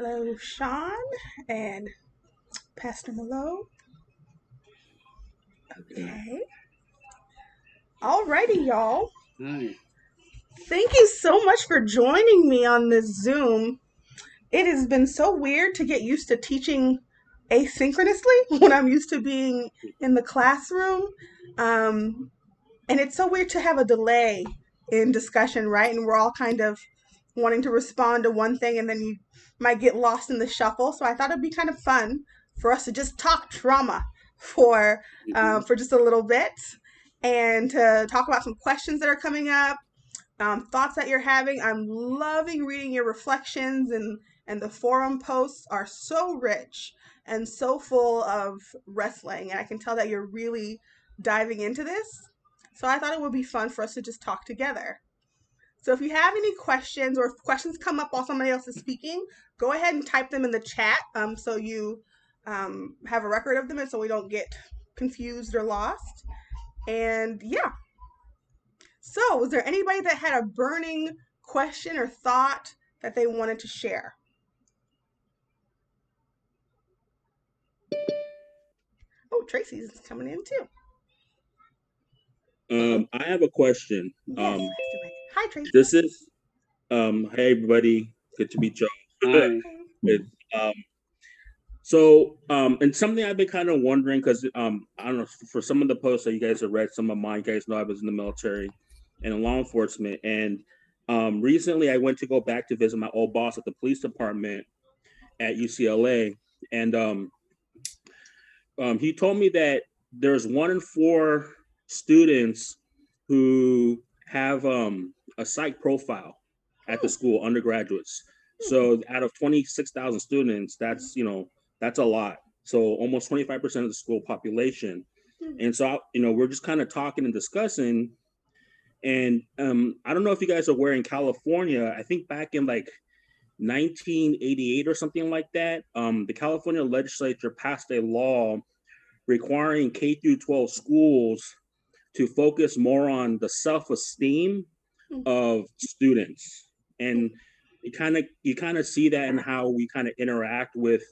Hello, Sean and Pastor Malo. Okay. Alrighty, y'all. Hi. Thank you so much for joining me on this Zoom. It has been so weird to get used to teaching asynchronously when I'm used to being in the classroom. Um, and it's so weird to have a delay in discussion, right? And we're all kind of wanting to respond to one thing and then you might get lost in the shuffle. So I thought it'd be kind of fun for us to just talk trauma for Mhm. for just a little bit and to talk about some questions that are coming up, thoughts that you're having. I'm loving reading your reflections and the forum posts are so rich and so full of wrestling, and I can tell that you're really diving into this. So I thought it would be fun for us to just talk together. So if you have any questions or if questions come up while somebody else is speaking, go ahead and type them in the chat so you have a record of them and so we don't get confused or lost. And yeah, so was there anybody that had a burning question or thought that they wanted to share? Oh, Tracy's coming in too. I have a question. Yes. Hi, Tracy. This is Hey everybody, good to meet y'all. Hi. It's, um, and something I've been kind of wondering because I don't know, for some of the posts that you guys have read, some of mine, you guys know I was in the military and in law enforcement, and recently I went to go back to visit my old boss at the police department at UCLA, and he told me that there's 1 in 4 students who have a psych profile at the school, undergraduates. So out of 26,000 students, that's a lot. So almost 25% of the school population. And so, we're just kind of talking and discussing. And I don't know if you guys are aware, in California, I think back in like 1988 or something like that, the California legislature passed a law requiring K through 12 schools to focus more on the self-esteem of students. And you kind of see that in how we kind of interact with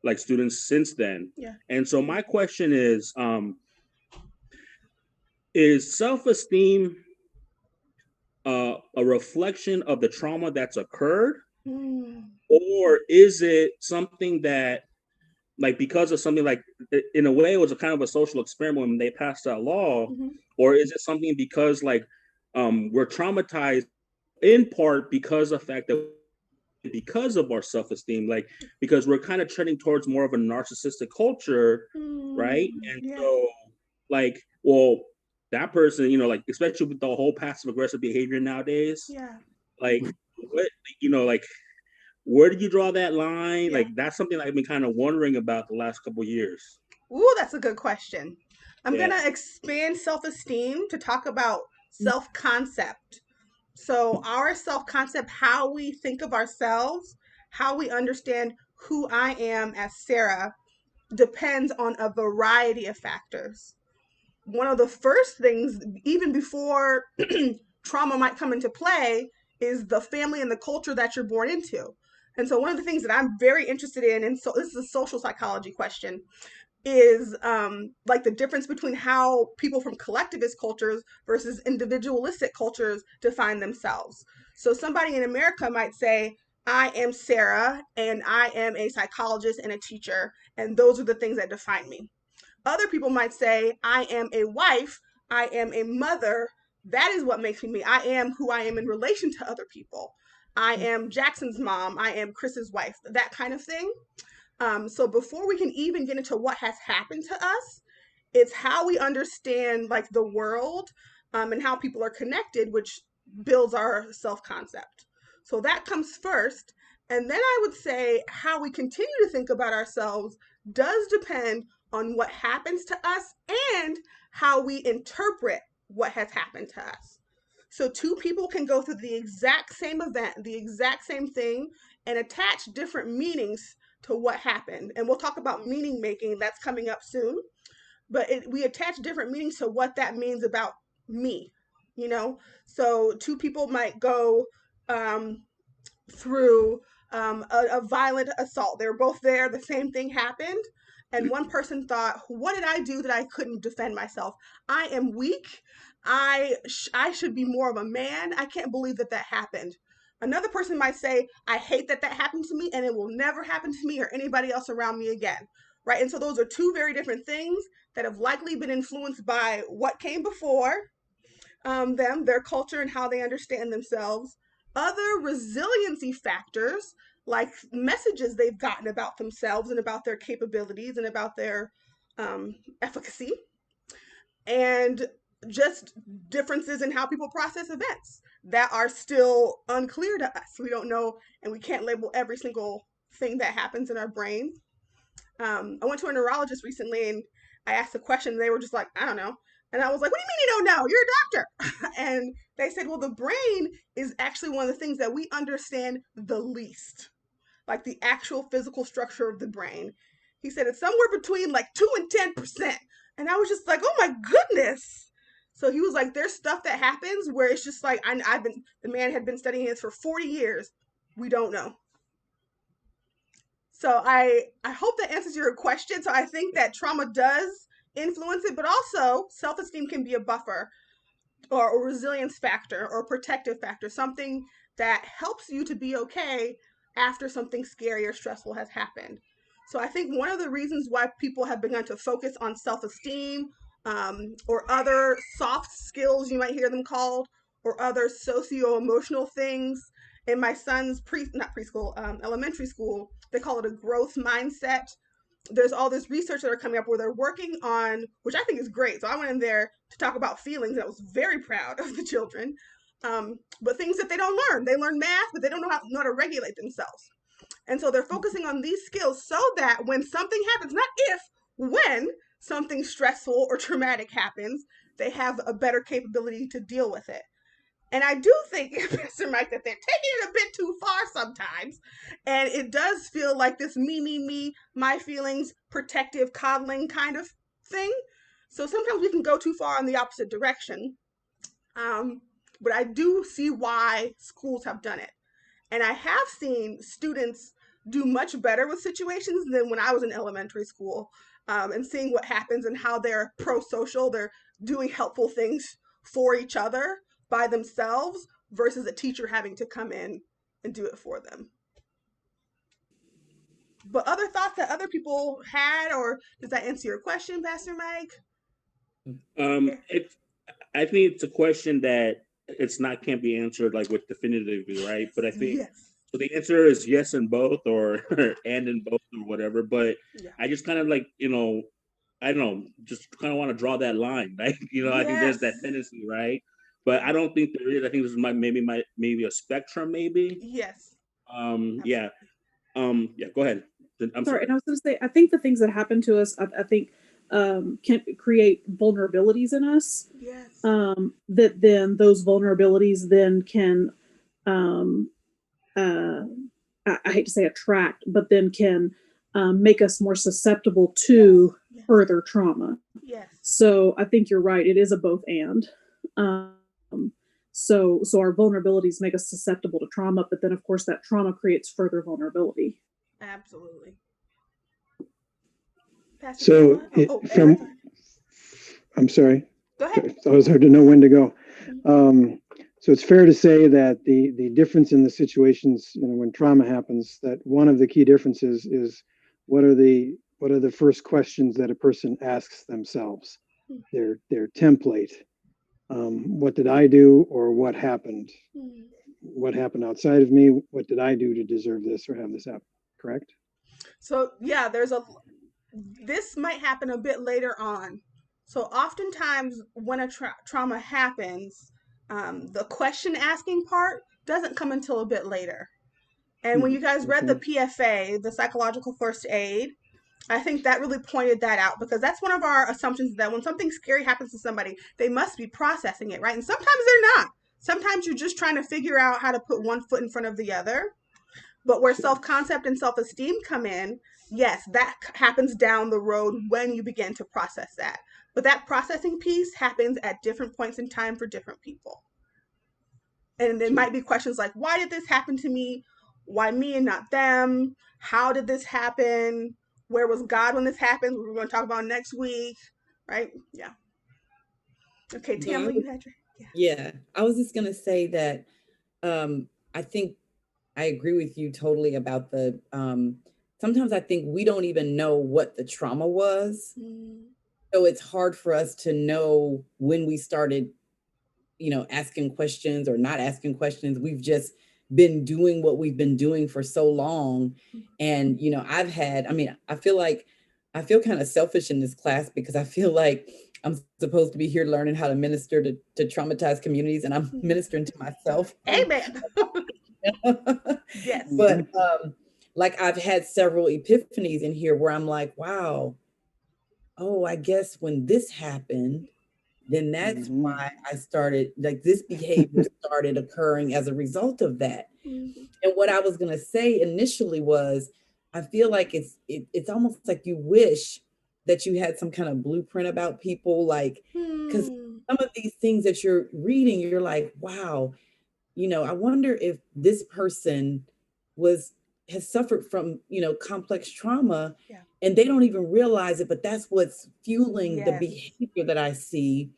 like students since then. Yeah. And so my question is self-esteem a reflection of the trauma that's occurred, or is it something that, like, because of something, like, in a way it was a kind of a social experiment when they passed that law, or is it something because, like, we're traumatized in part because of the fact that because of our self-esteem, like, because we're kind of trending towards more of a narcissistic culture, right? And Yeah. so, like, well, that person, like, especially with the whole passive aggressive behavior nowadays, Yeah. like, what, like, where did you draw that line? Yeah. Like, that's something I've been kind of wondering about the last couple of years. Ooh, that's a good question. I'm Yeah. going to expand self esteem to talk about self concept. So, our self concept, how we think of ourselves, how we understand who I am as Sarah, depends on a variety of factors. One of the first things, even before trauma might come into play, is the family and the culture that you're born into. And so, one of the things that I'm very interested in, and so this is a social psychology question, is like the difference between how people from collectivist cultures versus individualistic cultures define themselves. So somebody in America might say, I am Sarah and I am a psychologist and a teacher, and those are the things that define me. Other people might say, I am a wife, I am a mother, that is what makes me me. I am who I am in relation to other people. I am Jackson's mom, I am Chris's wife, that kind of thing. So before we can even get into what has happened to us, it's how we understand like the world, and how people are connected, which builds our self-concept. So that comes first. And then I would say how we continue to think about ourselves does depend on what happens to us and how we interpret what has happened to us. So two people can go through the exact same event, the exact same thing, and attach different meanings to what happened. And we'll talk about meaning making, that's coming up soon. But we attach different meanings to what that means about me, you know? So two people might go through a violent assault. They were both there. The same thing happened. And one person thought, what did I do that I couldn't defend myself? I am weak. I should be more of a man. I can't believe that that happened. Another person might say, I hate that that happened to me and it will never happen to me or anybody else around me again. Right. And so those are two very different things that have likely been influenced by what came before them, their culture, and how they understand themselves. Other resiliency factors, like messages they've gotten about themselves and about their capabilities and about their efficacy, and just differences in how people process events that are still unclear to us. We don't know, and we can't label every single thing that happens in our brains. I went to a neurologist recently and I asked a question. And they were just like, I don't know. And I was like, what do you mean you don't know? You're a doctor. And they said, well, the brain is actually one of the things that we understand the least, like the actual physical structure of the brain. He said it's somewhere between like 2 and 10%. And I was just like, oh my goodness. So he was like, there's stuff that happens where it's just like, the man had been studying this for 40 years. We don't know. So I hope that answers your question. So I think that trauma does influence it, but also self-esteem can be a buffer or a resilience factor or a protective factor, something that helps you to be okay after something scary or stressful has happened. So I think one of the reasons why people have begun to focus on self-esteem, or other soft skills, you might hear them called, or other socio-emotional things. In my son's not preschool, elementary school, they call it a growth mindset. There's all this research that are coming up where they're working on, which I think is great. So I went in there to talk about feelings, and I was very proud of the children. But things that they don't learn. They learn math, but they don't know how to regulate themselves. And so they're focusing on these skills so that when something happens, not if, when something stressful or traumatic happens, they have a better capability to deal with it. And I do think, Pastor Mike, that they're taking it a bit too far sometimes. And it does feel like this me, my feelings, protective, coddling kind of thing. So sometimes we can go too far in the opposite direction. But I do see why schools have done it. And I have seen students do much better with situations than when I was in elementary school, and seeing what happens and how they're pro social, they're doing helpful things for each other by themselves versus a teacher having to come in and do it for them. But other thoughts that other people had, or does that answer your question, Pastor Mike? Yeah. It, I think it's a question that it's not can't be answered like with definitively, right? But I think Yes. so. The answer is yes in both, or and in both, or whatever. But Yeah. I just kind of like I don't know, just kind of want to draw that line, right? I think there's that Yes. tendency, right? But I don't think there is. I think this is maybe a spectrum, maybe. Yes. Yeah. Absolutely. Yeah. Go ahead. I'm Sorry, sorry. and I was going to say, I think the things that happen to us, I think, can create vulnerabilities in us. Yes. That then those vulnerabilities then can, um, uh, I hate to say attract, but then can make us more susceptible Yes. to Yes. further trauma. Yes. So I think you're right. It is a both and. Um, so our vulnerabilities make us susceptible to trauma, but then of course that trauma creates further vulnerability. Absolutely. Pastor So Pamela? from, Aaron? I'm sorry, Go ahead. it's always hard to know when to go. So it's fair to say that the difference in the situations, when trauma happens, that one of the key differences is what are the first questions that a person asks themselves, their template. What did I do, or what happened? What happened outside of me? What did I do to deserve this or have this happen? Correct? So yeah, this might happen a bit later on. So oftentimes when a trauma happens, the question asking part doesn't come until a bit later. And when you guys read the Okay. PFA, the psychological first aid, I think that really pointed that out, because that's one of our assumptions, that when something scary happens to somebody, they must be processing it, right? And sometimes they're not. Sometimes you're just trying to figure out how to put one foot in front of the other. But where Sure. self-concept and self-esteem come in, yes, that happens down the road when you begin to process that. But that processing piece happens at different points in time for different people. And there Sure. might be questions like, why did this happen to me? Why me and not them? How did this happen? Where was God when this happened? We're going to talk about next week, right? Yeah. Okay, So I Tamla, was, you had your yeah. yeah, I was just gonna say that I think I agree with you totally about the sometimes I think we don't even know what the trauma was. Mm, So it's hard for us to know when we started, asking questions or not asking questions. We've just been doing what we've been doing for so long. And, I feel kind of selfish in this class because I feel like I'm supposed to be here learning how to minister to traumatized communities, and I'm mm. ministering to myself. Amen. Yes. But like I've had several epiphanies in here where I'm like, wow, oh, I guess when this happened, then that's Mhm. why I started, like, this behavior started occurring as a result of that. Mhm. And what I was going to say initially was, I feel like it's almost like you wish that you had some kind of blueprint about people, like, because Hmm. some of these things that you're reading, you're like, wow, I wonder if this person was has suffered from, complex trauma, Yeah. and they don't even realize it, but that's what's fueling the Yes. behavior that I see.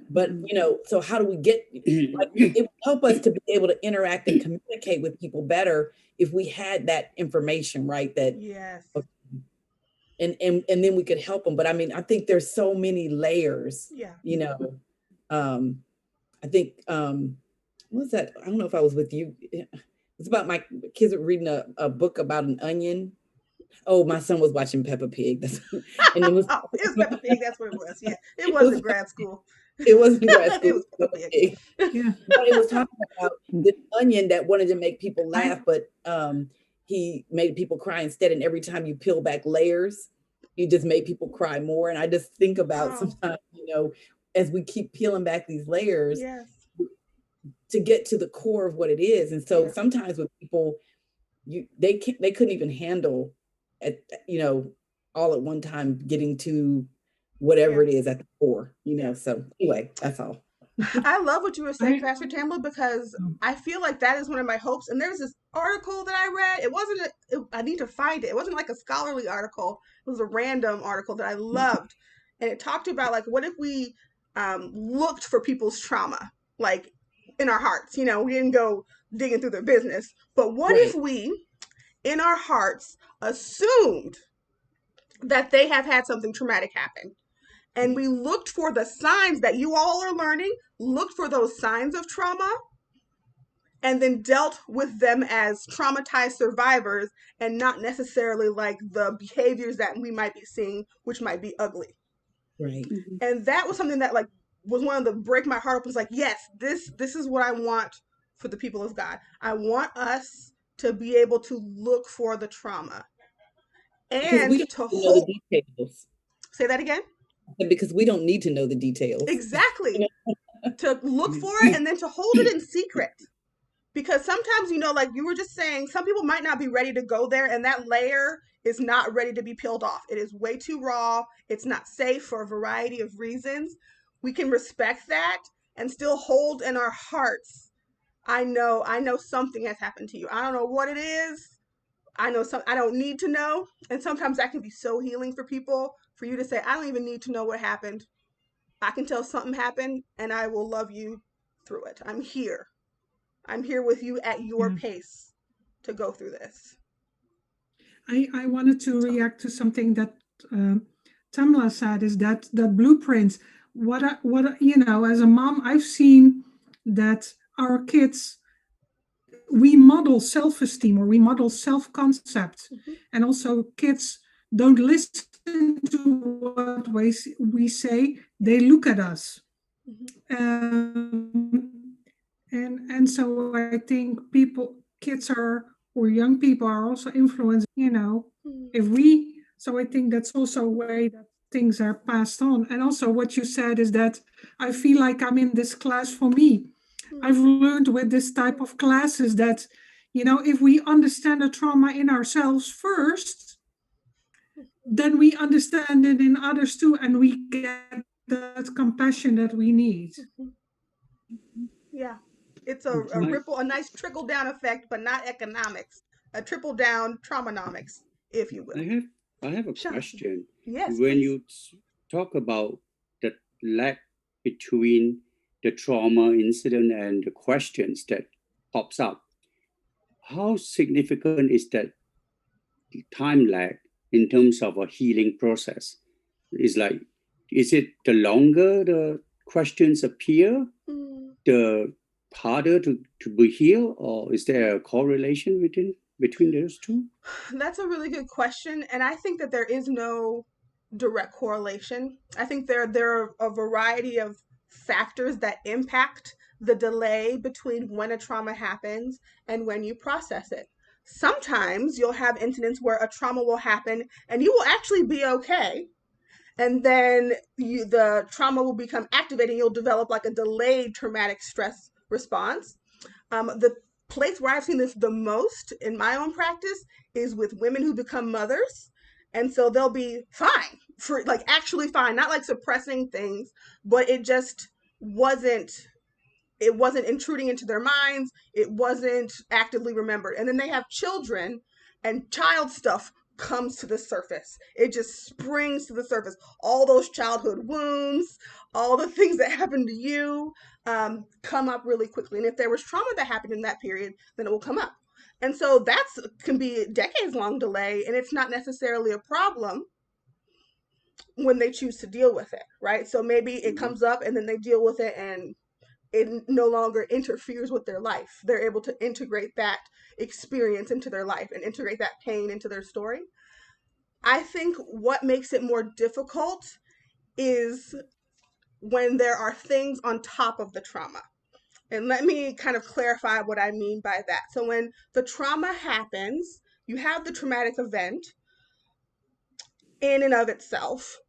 But, Mhm. so how do we get, like, it would help us to be able to interact and communicate with people better if we had that information, right? That, Yes. and then we could help them. But I mean, I think there's so many layers, Yeah. um, I think, what was that? I don't know if I was with you. It's about my kids were reading a book about an onion. Oh, my son was watching Peppa Pig. And it was, Oh, it was Peppa Pig. That's what it was. Yeah. It it was wasn't grad school. it wasn't grad school. It was Peppa Peppa Pig. Pig. Yeah. But it was talking about this onion that wanted to make people I laugh, but he made people cry instead. And every time you peel back layers, you just made people cry more. And I just think about Wow. sometimes, as we keep peeling back these layers Yes. to get to the core of what it is. And so Yeah. sometimes with people, they couldn't even handle at all at one time getting to whatever Yeah. it is at the core. Yeah. So anyway, that's all. I love what you were saying, I Pastor Tamla, because I feel like that is one of my hopes. And there's this article that I read. It wasn't, I need to find it. It wasn't like a scholarly article. It was a random article that I loved. And it talked about, like, what if we looked for people's trauma, like in our hearts? We didn't go digging through their business. But what if Right. we, in our hearts, assumed that they have had something traumatic happen? And we looked for the signs that you all are learning, looked for those signs of trauma, and then dealt with them as traumatized survivors and not necessarily like the behaviors that we might be seeing, which might be ugly. Right. Mhm. And that was something that like was one of the break my heart open. Was like, yes, this is what I want for the people of God. I want us to be able to look for the trauma Because we and don't to need to know the hold. details. Say that again. And because we don't need to know the details. Exactly. To look for it and then to hold it in secret. Because sometimes, like you were just saying, some people might not be ready to go there, and that layer is not ready to be peeled off. It is way too raw. It's not safe for a variety of reasons. We can respect that and still hold in our hearts. I know something has happened to you. I don't know what it is. I don't need to know. And sometimes that can be so healing for people, for you to say, I don't even need to know what happened. I can tell something happened and I will love you through it. I'm here. I'm here with you at your Yeah. pace to go through this. I wanted to So, react to something that Tamla said, is that blueprints. As a mom, I've seen that our kids, we model self-esteem, or we model self-concept, mm-hmm, and also kids don't listen to what we say. They look at us. mm-hmm, um, and so I think kids or young people are also influenced. mm-hmm, If we, so I think that's also a way that things are passed on. And also what you said is that I feel like I'm in this class for me. I've learned with this type of classes that, if we understand the trauma in ourselves first, then we understand it in others too, and we get that compassion that we need. mm-hmm. Yeah. It's a My, ripple, a nice trickle down effect, but not economics. A triple down traumanomics, if you I will. have I have a Jonathan. question. Yes, When please. you talk about the lag between the trauma incident and the questions that pops up, how significant is that time lag in terms of a healing process? Is like, is it the longer the questions appear, the harder to be healed, or is there a correlation between those two? That's a really good question, and I think that there is no direct correlation. I think there are a variety of factors that impact the delay between when a trauma happens and when you process it. Sometimes you'll have incidents where a trauma will happen and you will actually be okay, and then the trauma will become activated. You'll develop like a delayed traumatic stress response. The place where I've seen this the most in my own practice is with women who become mothers. And so they'll be fine, for like actually fine, not like suppressing things, but wasn't it wasn't intruding into their minds, it wasn't actively remembered. And then they have children, and child stuff comes to the surface. It just springs to the surface. All those childhood wounds, all the things that happened to you, come up really quickly. And if there was trauma that happened in that period, then it will come up. And so that's can be a decades long delay, and it's not necessarily a problem when they choose to deal with it, right? So maybe it Mhm. comes up and then they deal with it, and it no longer interferes with their life. They're able to integrate that experience into their life and integrate that pain into their story. I think what makes it more difficult is when there are things on top of the trauma. And let me kind of clarify what I mean by that. So, when the trauma happens, you have the traumatic event in and of itself.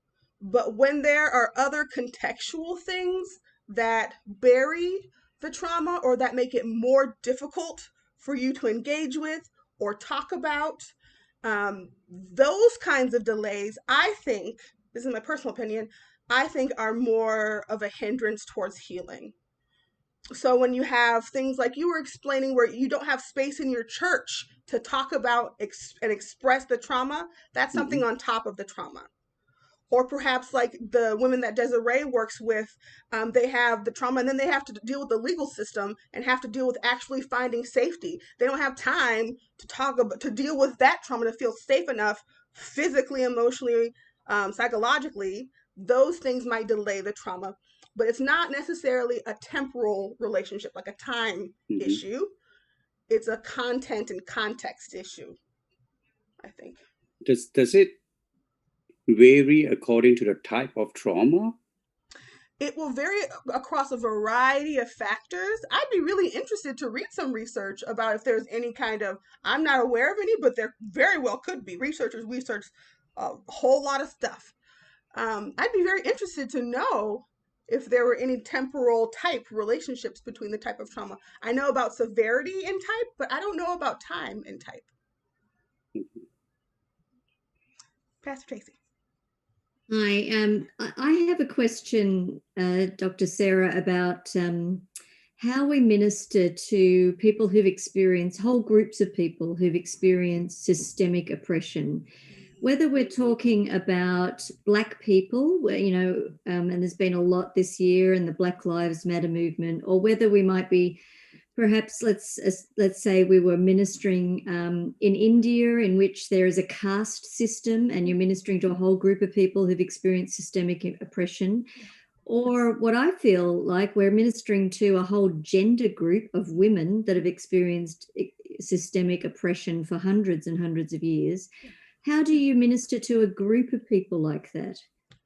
But when there are other contextual things that bury the trauma or that make it more difficult for you to engage with or talk about, those kinds of delays, I think, this is my personal opinion, I think are more of a hindrance towards healing. So when you have things like you were explaining where you don't have space in your church to talk about and express the trauma, that's something Mhm. on top of the trauma. Or perhaps like the women that Desiree works with, they have the trauma and then they have to deal with the legal system and have to deal with actually finding safety. They don't have time to talk about to deal with that trauma to feel safe enough physically, emotionally, psychologically. Those things might delay the trauma, but it's not necessarily a temporal relationship, like a time Mhm. issue. It's a content and context issue, I think. Does it vary according to the type of trauma? It will vary across a variety of factors. I'd be really interested to read some research about if there's any kind of, I'm not aware of any, but there very well could be. Researchers research a whole lot of stuff. I'd be very interested to know if there were any temporal type relationships between the type of trauma. I know about severity in type, but I don't know about time in type. Pastor Tracy. Hi, I have a question, Dr. Sarah, about how we minister to people who've experienced, whole groups of people who've experienced systemic oppression. Whether we're talking about Black people, where, and there's been a lot this year in the Black Lives Matter movement, or whether we might be perhaps let's say we were ministering in India, in which there is a caste system, and you're ministering to a whole group of people who've experienced systemic oppression, or what I feel like we're ministering to a whole gender group of women that have experienced systemic oppression for hundreds and hundreds of years. How do you minister to a group of people like that?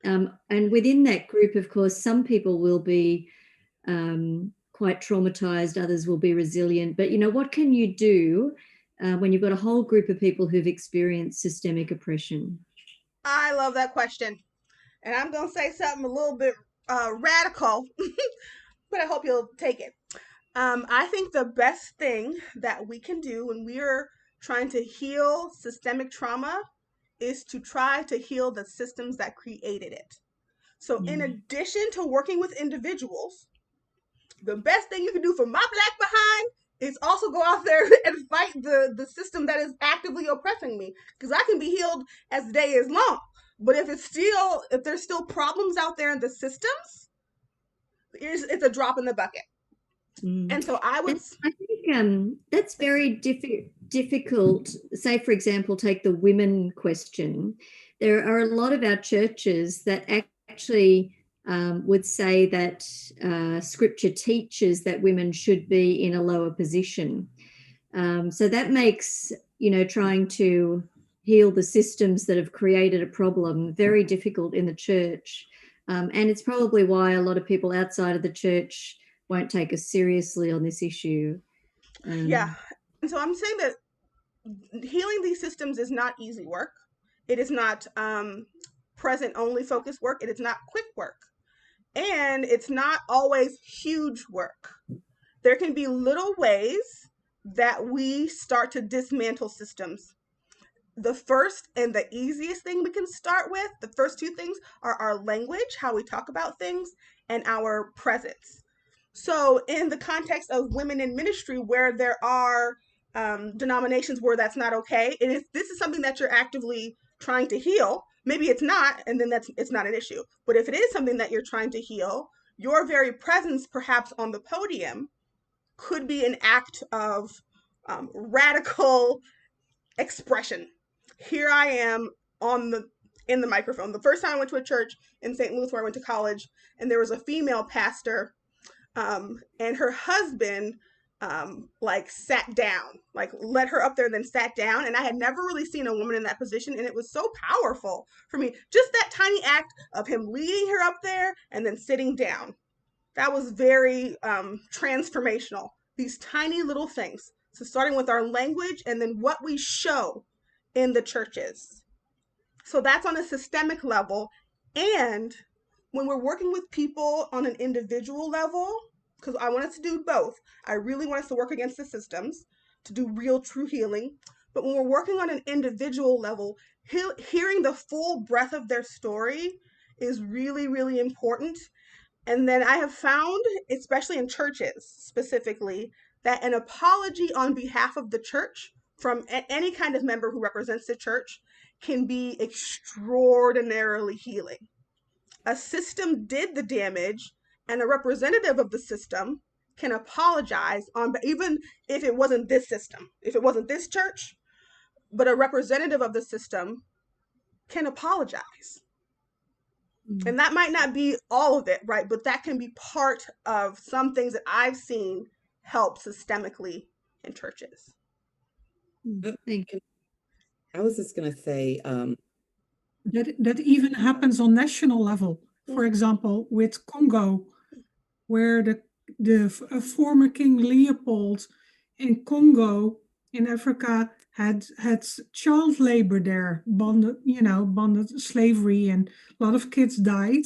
And within that group, of course, some people will be quite traumatized, others will be resilient. But, what can you do when you've got a whole group of people who've experienced systemic oppression? I love that question. And I'm going to say something a little bit radical, but I hope you'll take it. I think the best thing that we can do when we are trying to heal systemic trauma is to try to heal the systems that created it. So, in addition to working with individuals, the best thing you can do for my black behind is also go out there and fight the system that is actively oppressing me, because I can be healed as the day is long. But if there's still problems out there in the systems, it's a drop in the bucket. And so I would. I think that's very difficult. Say, for example, take the women question. There are a lot of our churches that actually would say that scripture teaches that women should be in a lower position. So that makes, trying to heal the systems that have created a problem very difficult in the church. And it's probably why a lot of people outside of the church won't take us seriously on this issue. Yeah. And so I'm saying that healing these systems is not easy work. It is not present only focused work. It is not quick work. And it's not always huge work. There can be little ways that we start to dismantle systems. The first and the easiest thing we can start with, the first two things, are our language, how we talk about things, and our presence. So in the context of women in ministry, where there are denominations where that's not okay, and if this is something that you're actively trying to heal, maybe it's not, and then it's not an issue. But if it is something that you're trying to heal, your very presence perhaps on the podium could be an act of radical expression. Here I am in the microphone. The first time I went to a church in St. Louis where I went to college, and there was a female pastor, and her husband like sat down, like let her up there and then sat down. And I had never really seen a woman in that position, and it was so powerful for me. Just that tiny act of him leading her up there and then sitting down. That was very transformational. These tiny little things. So starting with our language and then what we show in the churches. So that's on a systemic level. And when we're working with people on an individual level, because I want us to do both. I really want us to work against the systems to do real, true healing. But when we're working on an individual level, hearing the full breadth of their story is really, really important. And then I have found, especially in churches specifically, that an apology on behalf of the church from any kind of member who represents the church can be extraordinarily healing. A system did the damage, and a representative of the system can apologize on, even if it wasn't this system, if it wasn't this church, but a representative of the system can apologize. And that might not be all of it, right? But that can be part of some things that I've seen help systemically in churches. Thank you. I was just going to say that even happens on national level. For example, with Congo, where the former King Leopold in Congo in Africa had child labor there, bonded slavery, and a lot of kids died.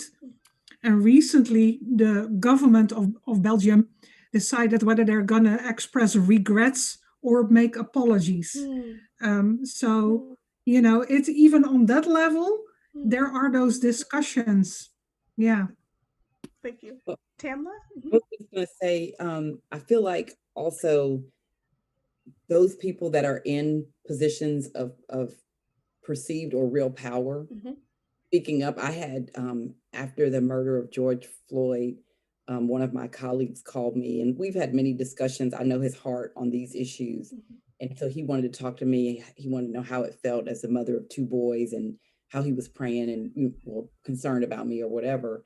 And recently, the government of Belgium decided whether they're gonna express regrets or make apologies. So it's even on that level, there are those discussions. Yeah. Thank you. Tamla? I was just going to say, I feel like also those people that are in positions of perceived or real power, speaking up. I had, after the murder of George Floyd, one of my colleagues called me, and we've had many discussions. I know his heart on these issues. And so he wanted to talk to me. He wanted to know how it felt as a mother of two boys and how he was praying and concerned about me or whatever.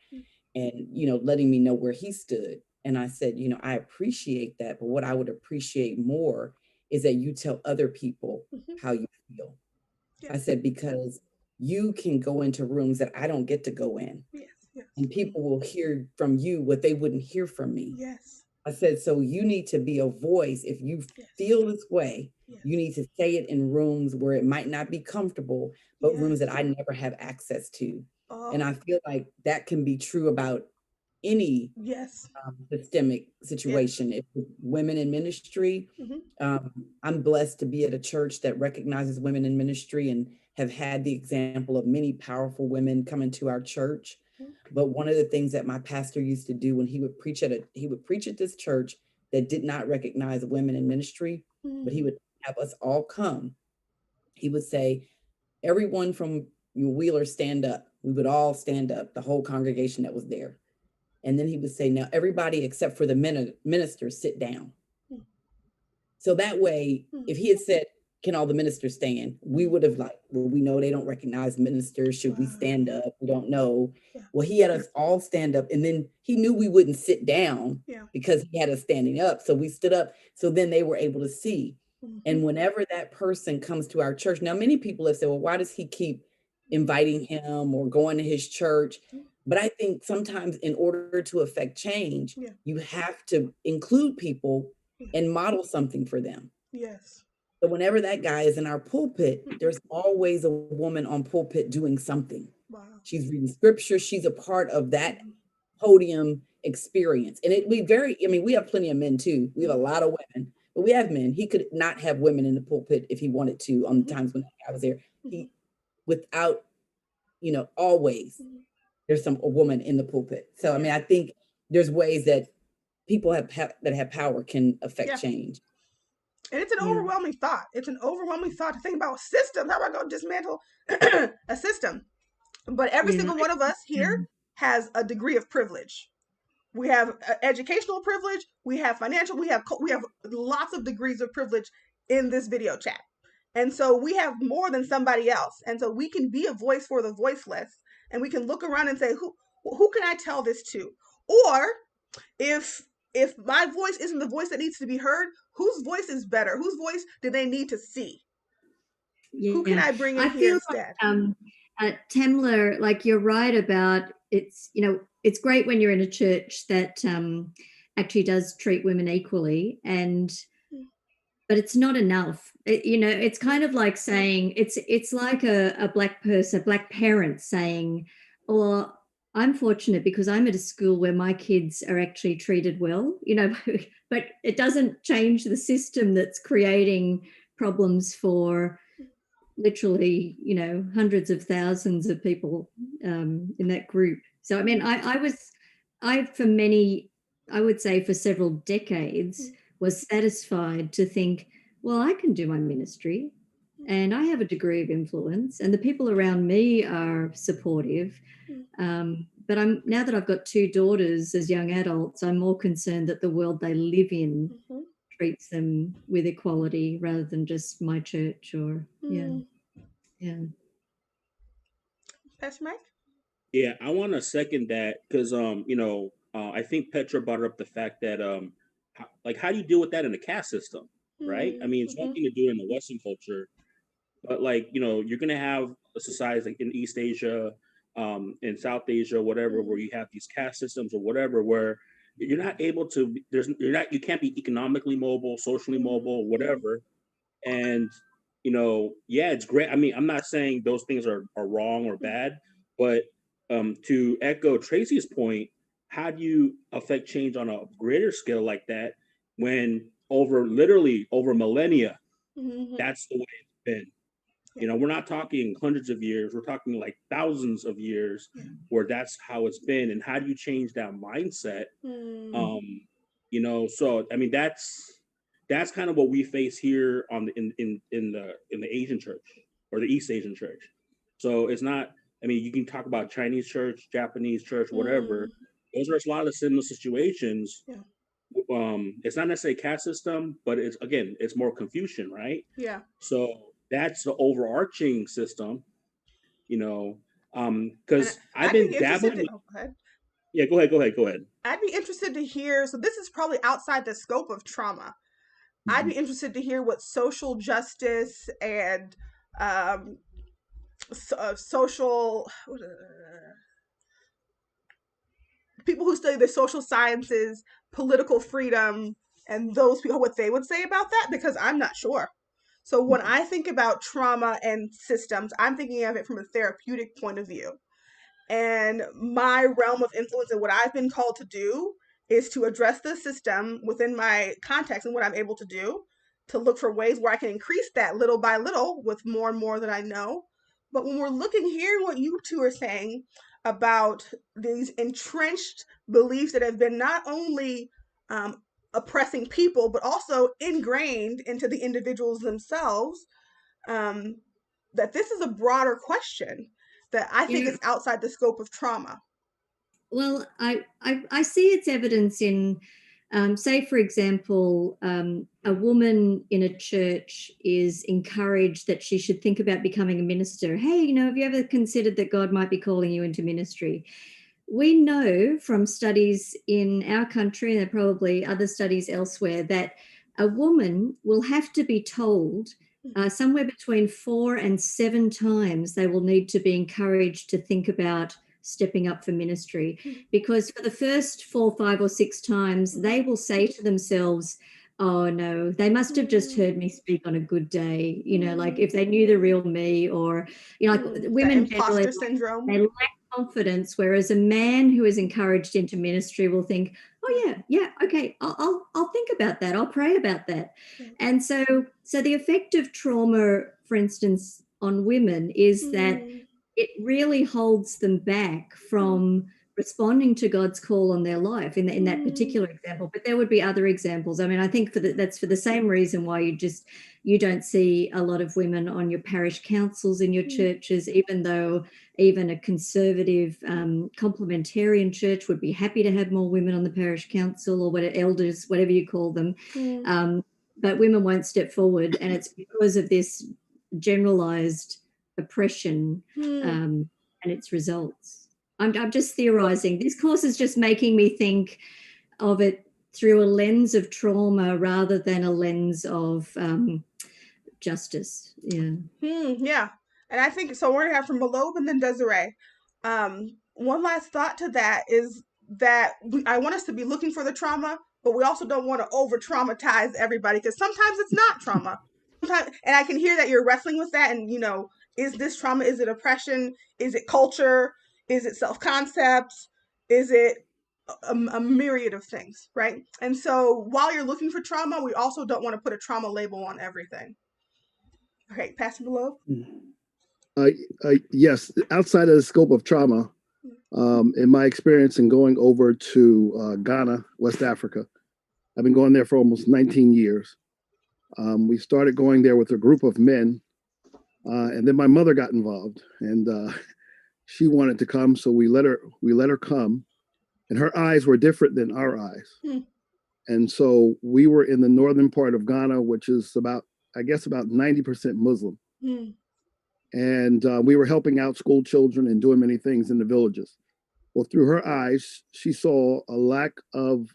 And, letting me know where he stood. And I said, I appreciate that. But what I would appreciate more is that you tell other people how you feel. Yes. I said, because you can go into rooms that I don't get to go in. Yes. And people will hear from you what they wouldn't hear from me. Yes. I said, so you need to be a voice. If you feel this way, you need to say it in rooms where it might not be comfortable, but rooms that I never have access to. And I feel like that can be true about any systemic situation. If women in ministry, I'm blessed to be at a church that recognizes women in ministry and have had the example of many powerful women come into our church. But one of the things that my pastor used to do when he would preach at this church that did not recognize women in ministry, but he would have us all come. He would say, everyone from your Wheeler, stand up. We would all stand up, the whole congregation that was there. And then he would say, now everybody except for the minister, sit down. So that way, if he had said, can all the ministers stand? We would have like, well, we know they don't recognize ministers. Should we stand up? We don't know. Yeah. Well, he had us all stand up, and then he knew we wouldn't sit down because he had us standing up. So we stood up. So then they were able to see. And whenever that person comes to our church, now many people have said, well, why does he keep inviting him or going to his church? But I think sometimes in order to affect change, you have to include people and model something for them. Yes. So whenever that guy is in our pulpit, there's always a woman on pulpit doing something. Wow. She's reading scripture. She's a part of that podium experience. And we have plenty of men too. We have a lot of women, but we have men. He could not have women in the pulpit if he wanted to on the times when I was there. Without, always there's a woman in the pulpit. So, I think there's ways that people that have power can affect change. And it's an overwhelming thought. It's an overwhelming thought to think about systems. How am I going to dismantle a system? But every single one of us here has a degree of privilege. We have educational privilege. We have financial. We have lots of degrees of privilege in this video chat. And so we have more than somebody else. And so we can be a voice for the voiceless. And we can look around and say, who can I tell this to? Or if my voice isn't the voice that needs to be heard, whose voice is better? Whose voice do they need to see? Who can I bring in here instead? Tamla, like you're right about it's great when you're in a church that actually does treat women equally, but it's not enough. It's kind of like saying it's like a black parent saying, "Oh, I'm fortunate because I'm at a school where my kids are actually treated well," but it doesn't change the system that's creating problems for literally, hundreds of thousands of people in that group. So, I would say for several decades was satisfied to think, well, I can do my ministry and I have a degree of influence and the people around me are supportive. But now that I've got two daughters as young adults, I'm more concerned that the world they live in treats them with equality rather than just my church or Pastor Mike? Yeah, I want to second that because I think Petra brought up the fact that how do you deal with that in the caste system, right? It's one thing to do it in the Western culture, but you're gonna have a society like in East Asia, in South Asia, whatever, where you have these caste systems or whatever, where you're not able to. You can't be economically mobile, socially mobile, whatever, and it's great. I'm not saying those things are wrong or bad, but to echo Tracy's point, how do you affect change on a greater scale like that when literally over millennia, that's the way it's been? We're not talking hundreds of years, we're talking like thousands of years where that's how it's been. And how do you change that mindset? So that's kind of what we face here in the Asian church or the East Asian church. So it's not, you can talk about Chinese church, Japanese church, whatever. Those are a lot of similar situations. It's not necessarily a caste system, but it's more Confucian, right? Yeah. So that's the overarching system, because I've been dabbling. Go ahead. Yeah, go ahead. I'd be interested to hear, so this is probably outside the scope of trauma. I'd be interested to hear what social justice and social people who study the social sciences, political freedom, and those people, what they would say about that, because I'm not sure. So when I think about trauma and systems, I'm thinking of it from a therapeutic point of view. And my realm of influence and what I've been called to do is to address the system within my context and what I'm able to do, to look for ways where I can increase that little by little with more and more that I know. But when we're looking here, what you two are saying about these entrenched beliefs that have been not only oppressing people, but also ingrained into the individuals themselves. Um, that this is a broader question that I think Yeah. is outside the scope of trauma. Well, I see its evidence in, say, for example, a woman in a church is encouraged that she should think about becoming a minister. Hey, have you ever considered that God might be calling you into ministry? We know from studies in our country, and probably other studies elsewhere, that a woman will have to be told somewhere between 4 and 7 times they will need to be encouraged to think about stepping up for ministry, because for the first 4, 5, or 6 times they will say to themselves, oh no, they must have just heard me speak on a good day, like if they knew the real me, or like women generally, imposter syndrome. they lack confidence, whereas a man who is encouraged into ministry will think, oh yeah, okay, I'll think about that, I'll pray about that. And so the effect of trauma, for instance, on women is that it really holds them back from responding to God's call on their life in that particular example. But there would be other examples. I mean, I think that's for the same reason why you don't see a lot of women on your parish councils in your churches, even though even a conservative complementarian church would be happy to have more women on the parish council, or elders, whatever you call them. But women won't step forward, and it's because of this generalized oppression and its results. I'm just theorizing. This course is just making me think of it through a lens of trauma rather than a lens of justice. Yeah. Yeah. And I think so. We're going to have from Malobe and then Desiree. One last thought to that is that I want us to be looking for the trauma, but we also don't want to over traumatize everybody, because sometimes it's not trauma. Sometimes, and I can hear that you're wrestling with that. And, is this trauma? Is it oppression? Is it culture? Is it self concept? Is it a myriad of things, right? And so while you're looking for trauma, we also don't want to put a trauma label on everything. Okay, Pastor Below. Yes, outside of the scope of trauma, in my experience in going over to Ghana, West Africa, I've been going there for almost 19 years. We started going there with a group of men, and then my mother got involved, and she wanted to come, so we let her come, and her eyes were different than our eyes. And so we were in the northern part of Ghana, which is about 90% Muslim. And we were helping out school children and doing many things in the villages. Well, through her eyes, she saw a lack of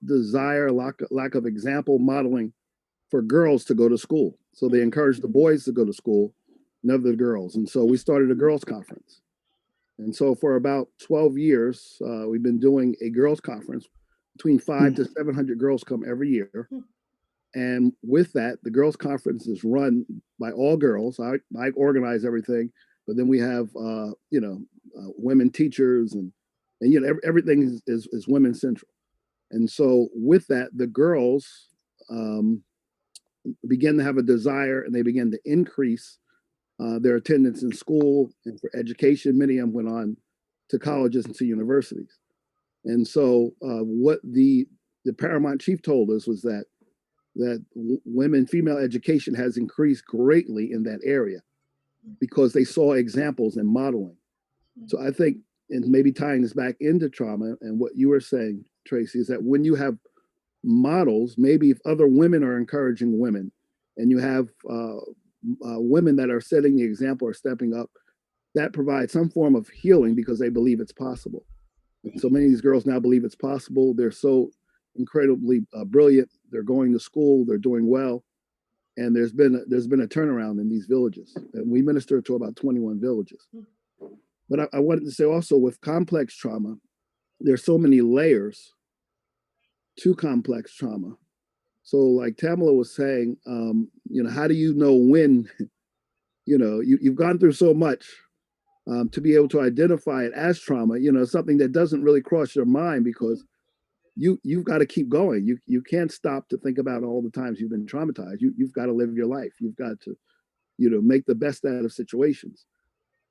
desire, lack of example modeling for girls to go to school. So they encouraged the boys to go to school, never the girls. And so we started a girls' conference. And so for about 12 years, we've been doing a girls' conference. Between 500 to 700 girls come every year. And with that, the girls' conference is run by all girls. I organize everything, but then we have women teachers, and everything is women central. And so with that, the girls begin to have a desire, and they begin to increase their attendance in school and for education. Many of them went on to colleges and to universities. And so what the paramount chief told us was that female education has increased greatly in that area because they saw examples and modeling. So I think, and maybe tying this back into trauma and what you were saying, Tracy, is that when you have models, maybe if other women are encouraging women, and you have women that are setting the example or stepping up, that provides some form of healing because they believe it's possible. And so many of these girls now believe it's possible. They're so incredibly brilliant. They're going to school. They're doing well, and there's been a turnaround in these villages. And we minister to about 21 villages. But I wanted to say also, with complex trauma, there's so many layers to complex trauma. So, like Tamala was saying, how do you know when? You've gone through so much. To be able to identify it as trauma, something that doesn't really cross your mind, because you've got to keep going. You can't stop to think about all the times you've been traumatized. You've got to live your life. You've got to, make the best out of situations.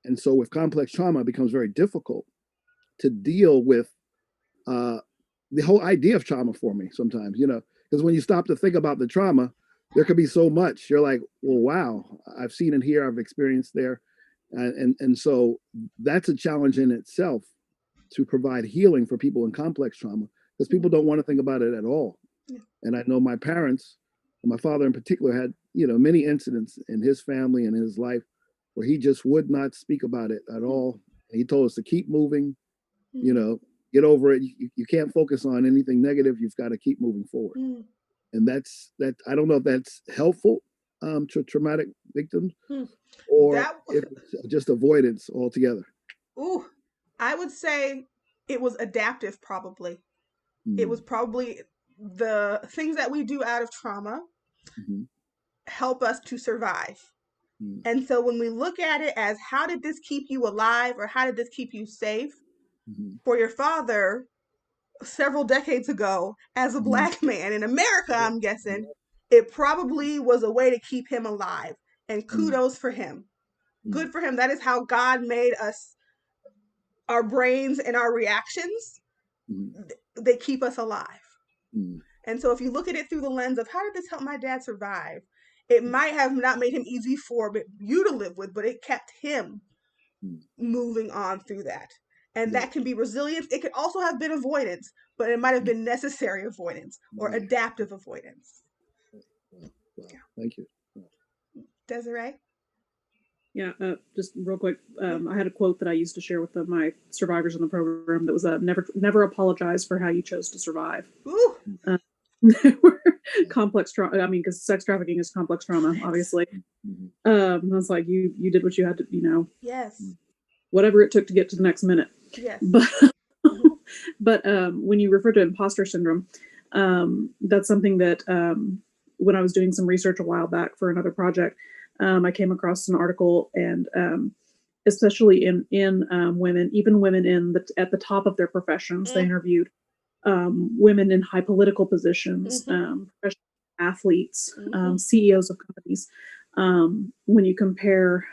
And so with complex trauma, it becomes very difficult to deal with the whole idea of trauma for me sometimes, because when you stop to think about the trauma, there could be so much. You're like, well, wow, I've seen it here, I've experienced there. And so that's a challenge in itself to provide healing for people in complex trauma, because people don't want to think about it at all. And I know my parents, my father in particular, had, many incidents in his family and his life where he just would not speak about it at all. He told us to keep moving, get over it. You can't focus on anything negative. You've got to keep moving forward. And that's I don't know if that's helpful to traumatic victims or if it's just avoidance altogether. Ooh, I would say it was adaptive, probably. It was probably the things that we do out of trauma help us to survive. And so when we look at it as how did this keep you alive or how did this keep you safe, for your father several decades ago as a Black man in America, I'm guessing, it probably was a way to keep him alive. And kudos for him. Good for him. That is how God made us, our brains and our reactions. They keep us alive. And so if you look at it through the lens of how did this help my dad survive, it might have not made him easy for you to live with, but it kept him moving on through that. And that can be resilience. It could also have been avoidance, but it might have been necessary avoidance or adaptive avoidance. Thank you. Desiree? Yeah, just real quick. I had a quote that I used to share with my survivors in the program that was never apologize for how you chose to survive. Ooh. Complex trauma. I mean, because sex trafficking is complex trauma, obviously. I was like, you did what you had to, Yes. whatever it took to get to the next minute. Yes. But when you refer to imposter syndrome, that's something that when I was doing some research a while back for another project, I came across an article, and especially in women, even women at the top of their professions, they interviewed women in high political positions, professional athletes, CEOs of companies. When you compare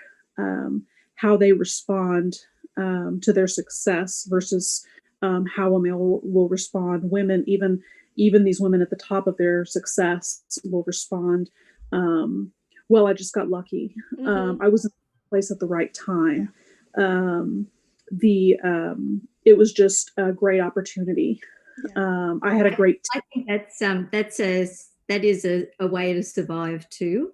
how they respond to their success versus how a male will respond, women, even these women at the top of their success will respond. Well, I just got lucky. I was in the place at the right time. It was just a great opportunity. I had a great. I think that is a way to survive too.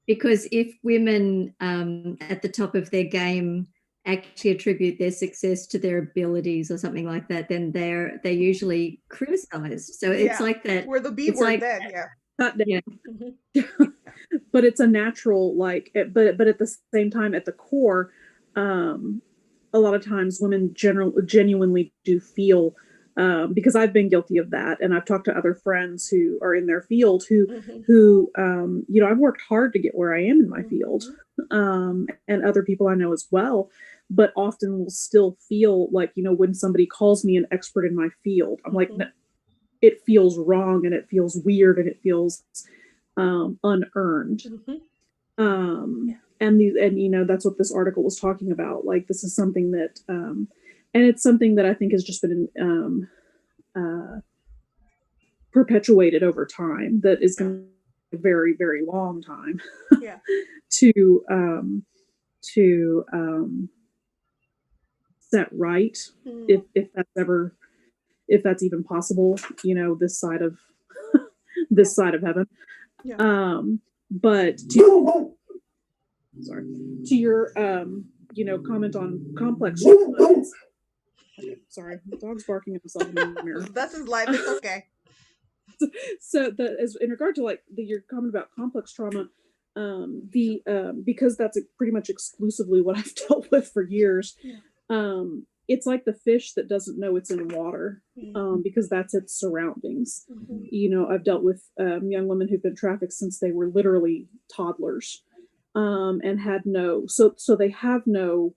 Because if women at the top of their game actually attribute their success to their abilities or something like that, then they're usually criticized. So it's like that. We're the B word then, But it's a natural, but at the same time, at the core, a lot of times women genuinely do feel, because I've been guilty of that, and I've talked to other friends who are in their field who I've worked hard to get where I am in my field, and other people I know as well, but often will still feel like, when somebody calls me an expert in my field, I'm like, no, it feels wrong and it feels weird and it feels unearned. And that's what this article was talking about. Like, this is something that, and it's something that I think has just been perpetuated over time. That is going to be a very, very long time to set right, if that's even possible. This side of side of heaven. But to your comment on complex. Sorry, the dog's barking at himself in the mirror. That's his life. It's okay. So in regard to your comment about complex trauma, because that's pretty much exclusively what I've dealt with for years. It's like the fish that doesn't know it's in water, because that's its surroundings. I've dealt with young women who've been trafficked since they were literally toddlers, and had so they have no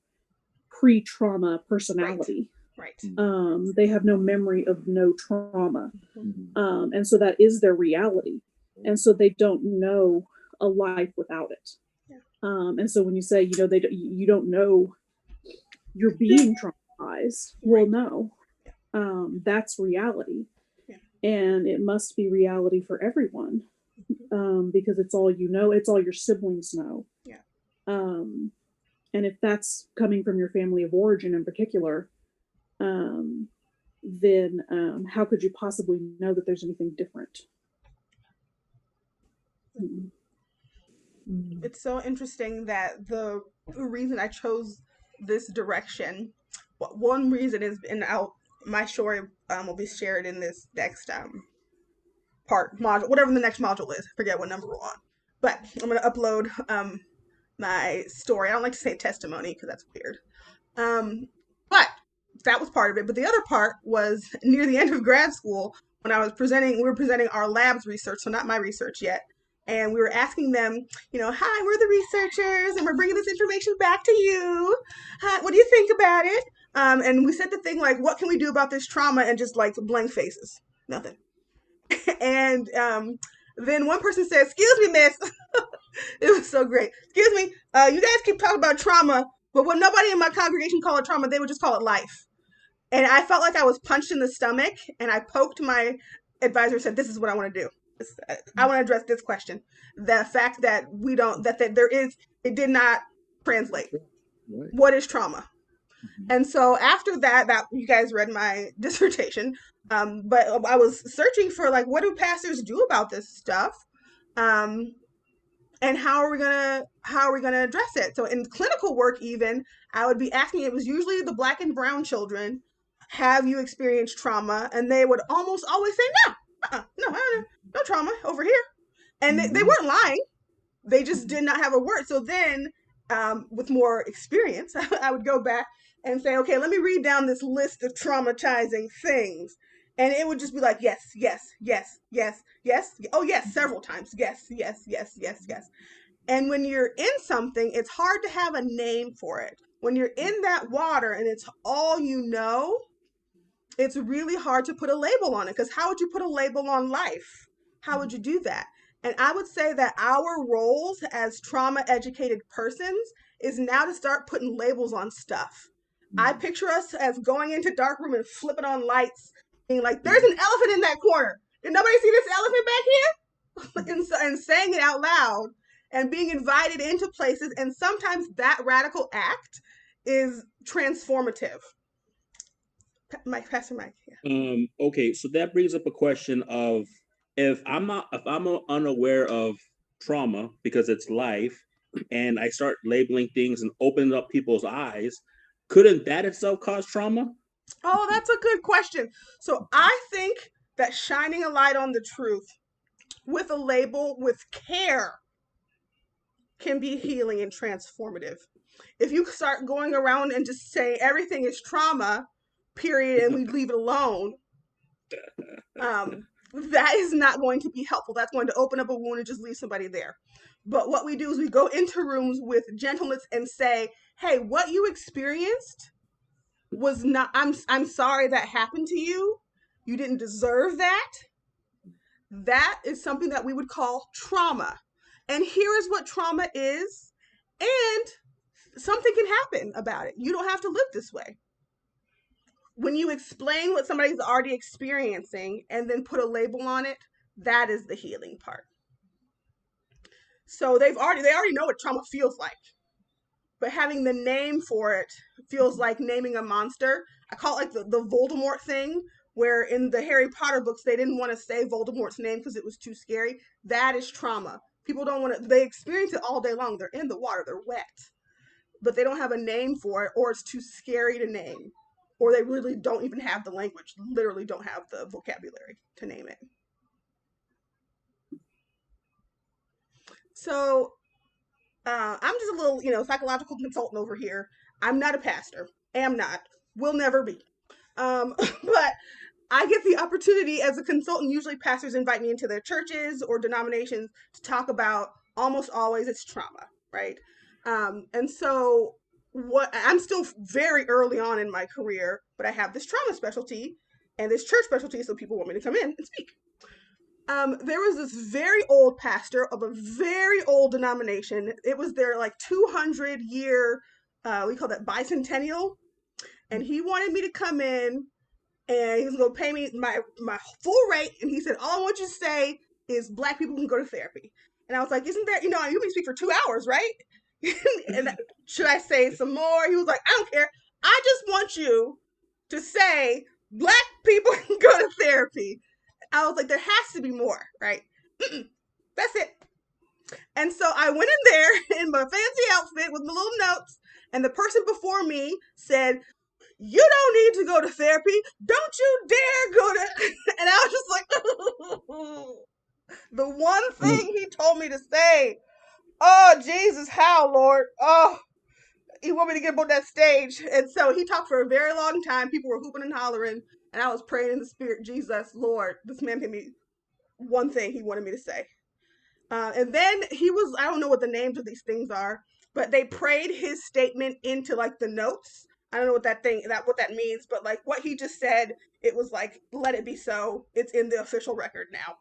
pre-trauma personality. Right. They have no memory of no trauma, and so that is their reality, and so they don't know a life without it. And so when you say, you don't know you're being traumatized, well, no, that's reality. Yeah. And it must be reality for everyone, because it's all you know, it's all your siblings know. Yeah. And if that's coming from your family of origin in particular, then how could you possibly know that there's anything different? It's so interesting that the reason I chose this direction, one reason is, and my story will be shared in this next part module, whatever the next module is. I forget what number we're on, but I'm going to upload my story. I don't like to say testimony because that's weird. But that was part of it. But the other part was near the end of grad school when we were presenting our lab's research, so not my research yet. And we were asking them, hi, we're the researchers and we're bringing this information back to you. What do you think about it? And we said the thing like, what can we do about this trauma? And just like blank faces, nothing. And then one person said, excuse me, miss. It was so great. Excuse me, you guys keep talking about trauma, but when nobody in my congregation call it trauma, they would just call it life. And I felt like I was punched in the stomach, and I poked my advisor and said, this is what I want to do. I want to address this question. The fact that it did not translate. Right. What is trauma? And so after that you guys read my dissertation, but I was searching for like, what do pastors do about this stuff? And how are we gonna address it? So in clinical work, even I would be asking, it was usually the Black and brown children, have you experienced trauma? And they would almost always say, no trauma over here. And they weren't lying. They just did not have a word. So then with more experience, I would go back and say, okay, let me read down this list of traumatizing things. And it would just be like, yes, yes, yes, yes, yes. Oh, yes, several times. Yes, yes, yes, yes, yes. And when you're in something, it's hard to have a name for it. When you're in that water and it's all you know, it's really hard to put a label on it. Because how would you put a label on life? How would you do that? And I would say that our roles as trauma educated persons is now to start putting labels on stuff. I picture us as going into dark room and flipping on lights, being like, there's an elephant in that corner. Did nobody see this elephant back here? and saying it out loud and being invited into places. And sometimes that radical act is transformative. Pastor Mike. Yeah. Okay, so that brings up a question of if I'm unaware of trauma because it's life, and I start labeling things and opening up people's eyes, couldn't that itself cause trauma? Oh, that's a good question. So I think that shining a light on the truth with a label with care can be healing and transformative. If you start going around and just say everything is trauma, period, and we leave it alone, that is not going to be helpful. That's going to open up a wound and just leave somebody there. But what we do is we go into rooms with gentleness and say, hey, what you experienced was not, I'm sorry that happened to you. You didn't deserve that. That is something that we would call trauma. And here is what trauma is. And something can happen about it. You don't have to live this way. When you explain what somebody's already experiencing and then put a label on it, that is the healing part. So they already know what trauma feels like. But having the name for it feels like naming a monster. I call it like the Voldemort thing, where in the Harry Potter books, they didn't want to say Voldemort's name because it was too scary. That is trauma. People don't want to, they experience it all day long. They're in the water, they're wet, but they don't have a name for it, or it's too scary to name, or they really don't even have the language, literally don't have the vocabulary to name it. So I'm just a little, psychological consultant over here. I'm not a pastor. Am not. Will never be. But I get the opportunity as a consultant. Usually pastors invite me into their churches or denominations to talk about, almost always it's trauma, right? And so I'm still very early on in my career, but I have this trauma specialty and this church specialty, so people want me to come in and speak. There was this very old pastor of a very old denomination. It was their like 200-year, we call that bicentennial, and he wanted me to come in, and he was gonna pay me my full rate. And he said, all I want you to say is Black people can go to therapy. And I was like, isn't there, you can speak for 2 hours, right? And should I say some more? He was like, I don't care. I just want you to say Black people can go to therapy. I was like, there has to be more, right? That's it. And so I went in there in my fancy outfit with my little notes, and the person before me said, you don't need to go to therapy. Don't you dare go to. And I was just like, the one thing he told me to say, oh, Jesus, how, Lord? Oh, he wanted me to get up on that stage. And so he talked for a very long time. People were hooping and hollering, and I was praying in the spirit, Jesus, Lord, this man gave me one thing he wanted me to say. And then I don't know what the names of these things are, but they prayed his statement into like the notes. I don't know what that means, but like what he just said, it was like, let it be so. It's in the official record now.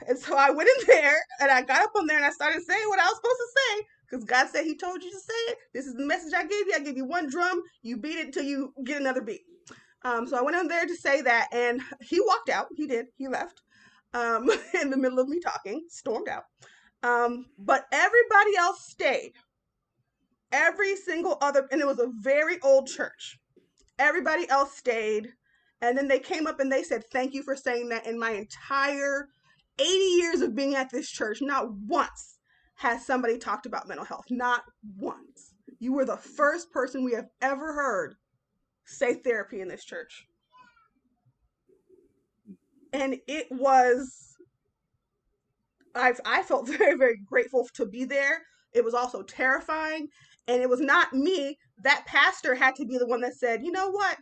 And so I went in there and I got up on there and I started saying what I was supposed to say, because God said he told you to say it. This is the message I gave you. I gave you one drum. You beat it until you get another beat. So I went on there to say that, and he walked out. He did. He left in the middle of me talking, stormed out. But everybody else stayed. Every single other, and it was a very old church. Everybody else stayed. And then they came up and they said, thank you for saying that. In my entire 80 years of being at this church, not once has somebody talked about mental health. Not once. You were the first person we have ever heard say therapy in this church. And it was, I felt very, very grateful to be there. It was also terrifying. And it was not me. That pastor had to be the one that said, you know what?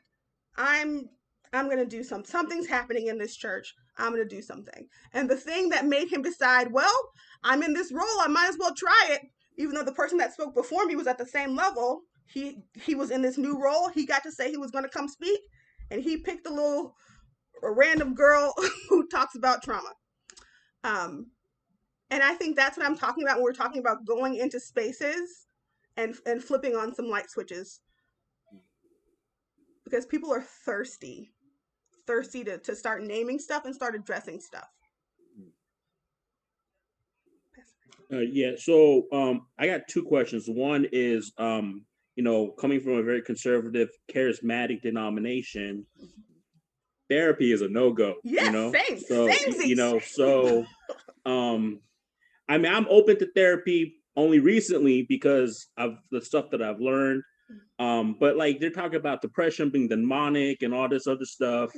I'm going to do something's happening in this church. I'm going to do something. And the thing that made him decide, well, I'm in this role, I might as well try it. Even though the person that spoke before me was at the same level, he was in this new role. He got to say he was going to come speak, and he picked a random girl who talks about trauma. And I think that's what I'm talking about when we're talking about going into spaces and flipping on some light switches. Because people are thirsty to start naming stuff and start addressing stuff. Yeah. So I got two questions. One is, coming from a very conservative, charismatic denomination, therapy is a no-go. Yes, same. So Samesies. I mean, I'm open to therapy only recently because of the stuff that I've learned. But like they're talking about depression being demonic and all this other stuff.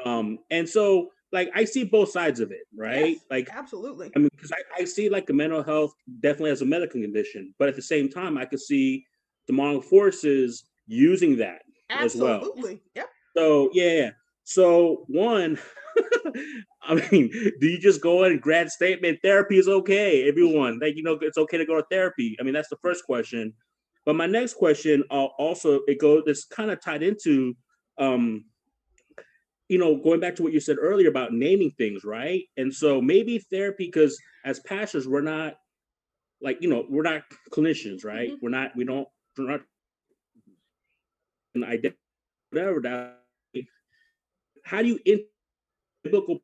And so like I see both sides of it, right? Yes, like absolutely. I mean, because I see like the mental health definitely as a medical condition, but at the same time, I could see demonic forces using that as well. Absolutely. Yep. So yeah. So one, I mean, do you just go in and grad statement therapy is okay, everyone? Like it's okay to go to therapy. I mean, that's the first question. But my next question also it's kind of tied into going back to what you said earlier about naming things, right? And so maybe therapy, because as pastors, we're not we're not clinicians, right? Mm-hmm. We're not an identity, whatever that. How do you biblical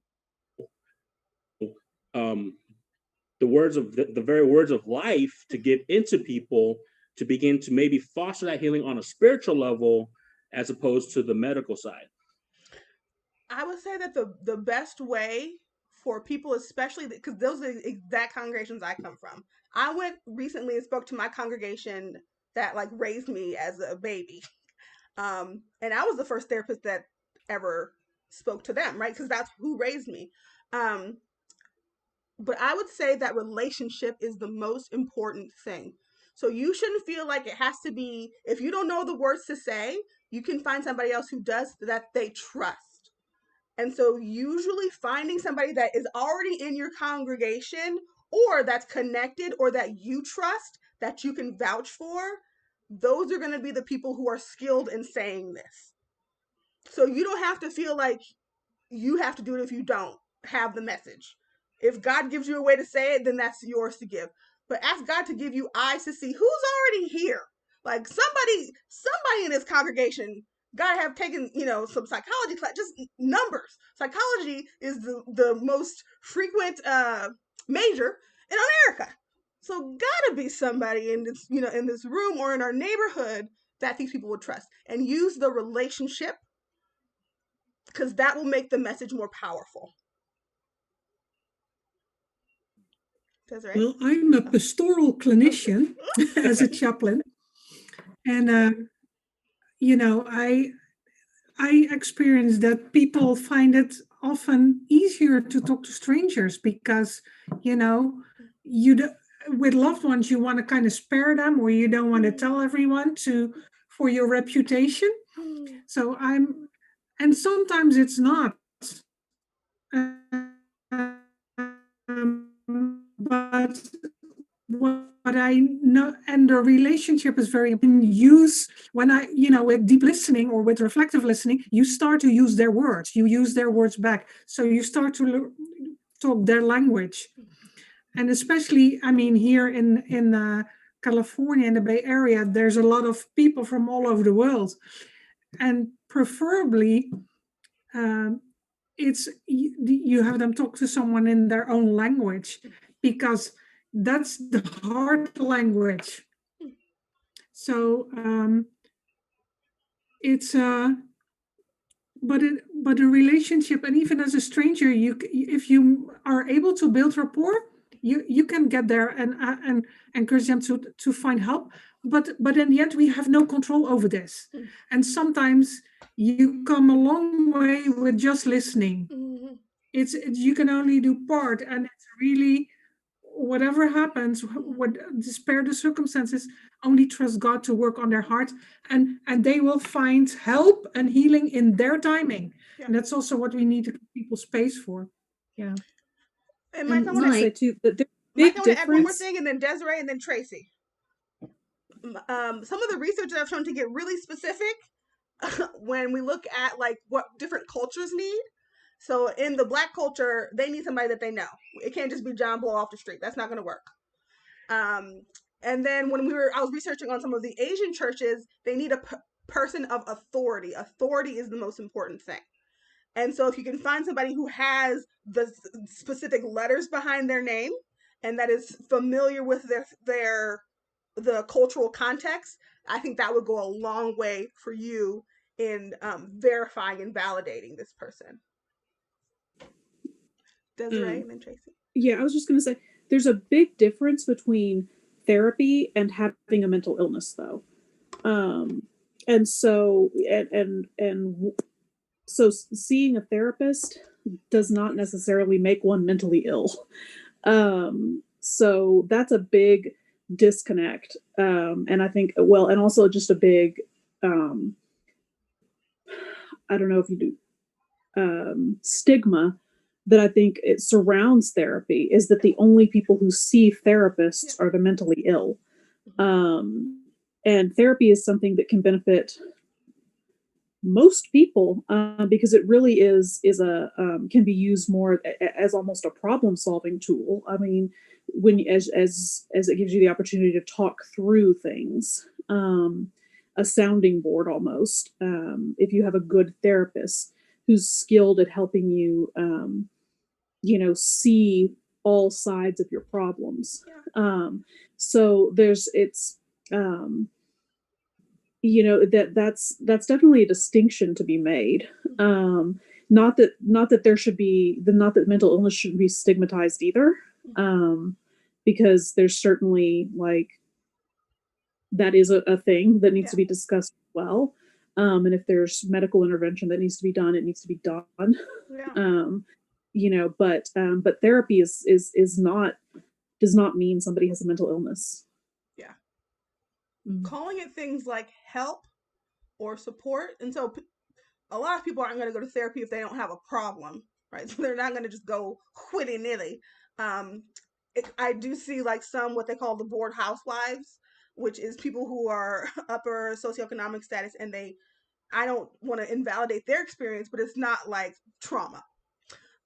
the words of the very words of life to give into people to begin to maybe foster that healing on a spiritual level as opposed to the medical side? I would say that the best way for people, especially because those are the exact congregations I come from. I went recently and spoke to my congregation that like raised me as a baby. And I was the first therapist that ever spoke to them, right? Because that's who raised me. But I would say that relationship is the most important thing. So you shouldn't feel like it has to be, if you don't know the words to say, you can find somebody else who does, that they trust. And so usually finding somebody that is already in your congregation or that's connected or that you trust, that you can vouch for, those are going to be the people who are skilled in saying this. So you don't have to feel like you have to do it if you don't. have the message. If God gives you a way to say it, then that's yours to give. But ask God to give you eyes to see who's already here. Like somebody in this congregation gotta have taken, some psychology class, just numbers. Psychology is the most frequent major in America. So gotta be somebody in this, in this room or in our neighborhood that these people would trust, and use the relationship, because that will make the message more powerful. Desiree? Well, I'm a pastoral clinician as a chaplain, and I experience that people find it often easier to talk to strangers because you do, with loved ones you want to kind of spare them, or you don't want to tell everyone to for your reputation. So and sometimes it's not. But what I know, and the relationship is very important. Use when with deep listening or with reflective listening, you start to use their words. You use their words back, so you start to talk their language. And especially, I mean, here in California, in the Bay Area, there's a lot of people from all over the world, and preferably. It's you have them talk to someone in their own language, because that's the heart language. So it's but a relationship, and even as a stranger, if you are able to build rapport, you can get there and encourage them to find help. But in the end, we have no control over this, and sometimes you come a long way with just listening. It's you can only do part, and it's really whatever happens, what despair the circumstances, only trust God to work on their heart, and they will find help and healing in their timing. Yeah. And that's also what we need to give people space for. Yeah. And Mike, I want to say too that there's a big difference. Add one more thing, and then Desiree, and then Tracy. Some of the research that I've shown to get really specific when we look at like what different cultures need. So in the Black culture, they need somebody that they know. It can't just be John Blow off the street. That's not going to work. And then when I was researching on some of the Asian churches, they need a person of authority. Authority is the most important thing. And so if you can find somebody who has the specific letters behind their name and that is familiar with the cultural context, I think that would go a long way for you in verifying and validating this person. Desiree and then Tracy. Yeah, I was just going to say there's a big difference between therapy and having a mental illness, though. And so so seeing a therapist does not necessarily make one mentally ill. So that's a big disconnect. And I think, well, and also just a big, I don't know if you do, stigma that I think it surrounds therapy is that the only people who see therapists are the mentally ill. And therapy is something that can benefit most people because it really is can be used more as almost a problem solving tool. I mean, when as it gives you the opportunity to talk through things, a sounding board almost. If you have a good therapist who's skilled at helping you, see all sides of your problems. So that's definitely a distinction to be made. Not that there should be not that mental illness shouldn't be stigmatized either, because there's certainly that is a thing that needs to be discussed well. And if there's medical intervention that needs to be done, it needs to be done. But therapy is not does not mean somebody has a mental illness. Yeah. Calling it things like help or support. And so a lot of people aren't going to go to therapy if they don't have a problem, right? So they're not going to just go willy-nilly. I do see some what they call the bored housewives, which is people who are upper socioeconomic status, and I don't want to invalidate their experience, but it's not like trauma.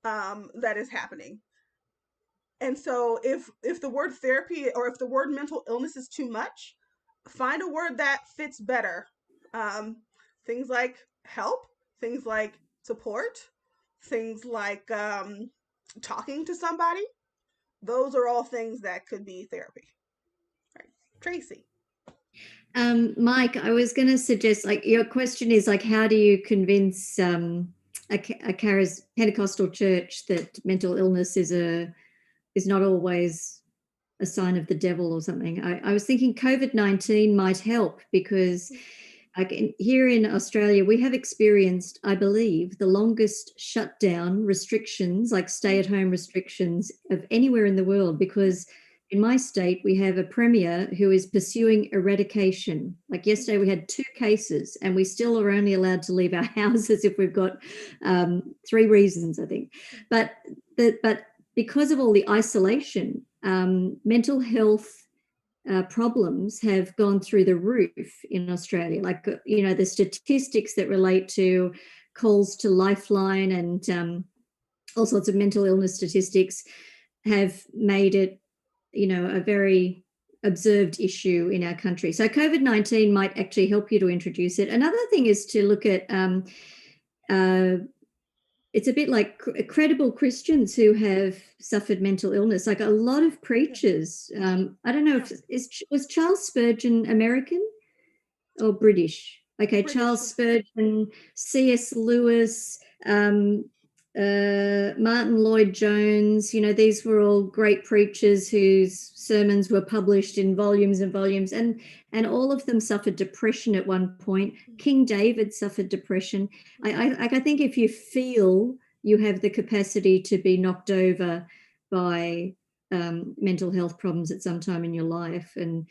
that is happening. And so if the word therapy or if the word mental illness is too much, find a word that fits better. Um, things like help, things like support, things like talking to somebody. Those are all things that could be therapy. Right. Tracy. Mike, I was going to suggest, like, your question is like, how do you convince a Pentecostal church that mental illness is not always a sign of the devil or something? I was thinking COVID-19 might help because, like, here in Australia, we have experienced, I believe, the longest shutdown restrictions, like stay-at-home restrictions, of anywhere in the world, because in my state, we have a premier who is pursuing eradication. Like yesterday, we had 2 cases, and we still are only allowed to leave our houses if we've got 3 reasons, I think. But because of all the isolation, mental health problems have gone through the roof in Australia. Like, the statistics that relate to calls to Lifeline and all sorts of mental illness statistics have made it, a very observed issue in our country. So COVID-19 might actually help you to introduce it. Another thing is to look at, it's a bit like credible Christians who have suffered mental illness. Like a lot of preachers, I don't know was Charles Spurgeon American or British? Okay, British. Charles Spurgeon, C.S. Lewis, Martin Lloyd-Jones, these were all great preachers whose sermons were published in volumes and volumes, and all of them suffered depression at one point. King David suffered depression. I think if you feel you have the capacity to be knocked over by mental health problems at some time in your life, and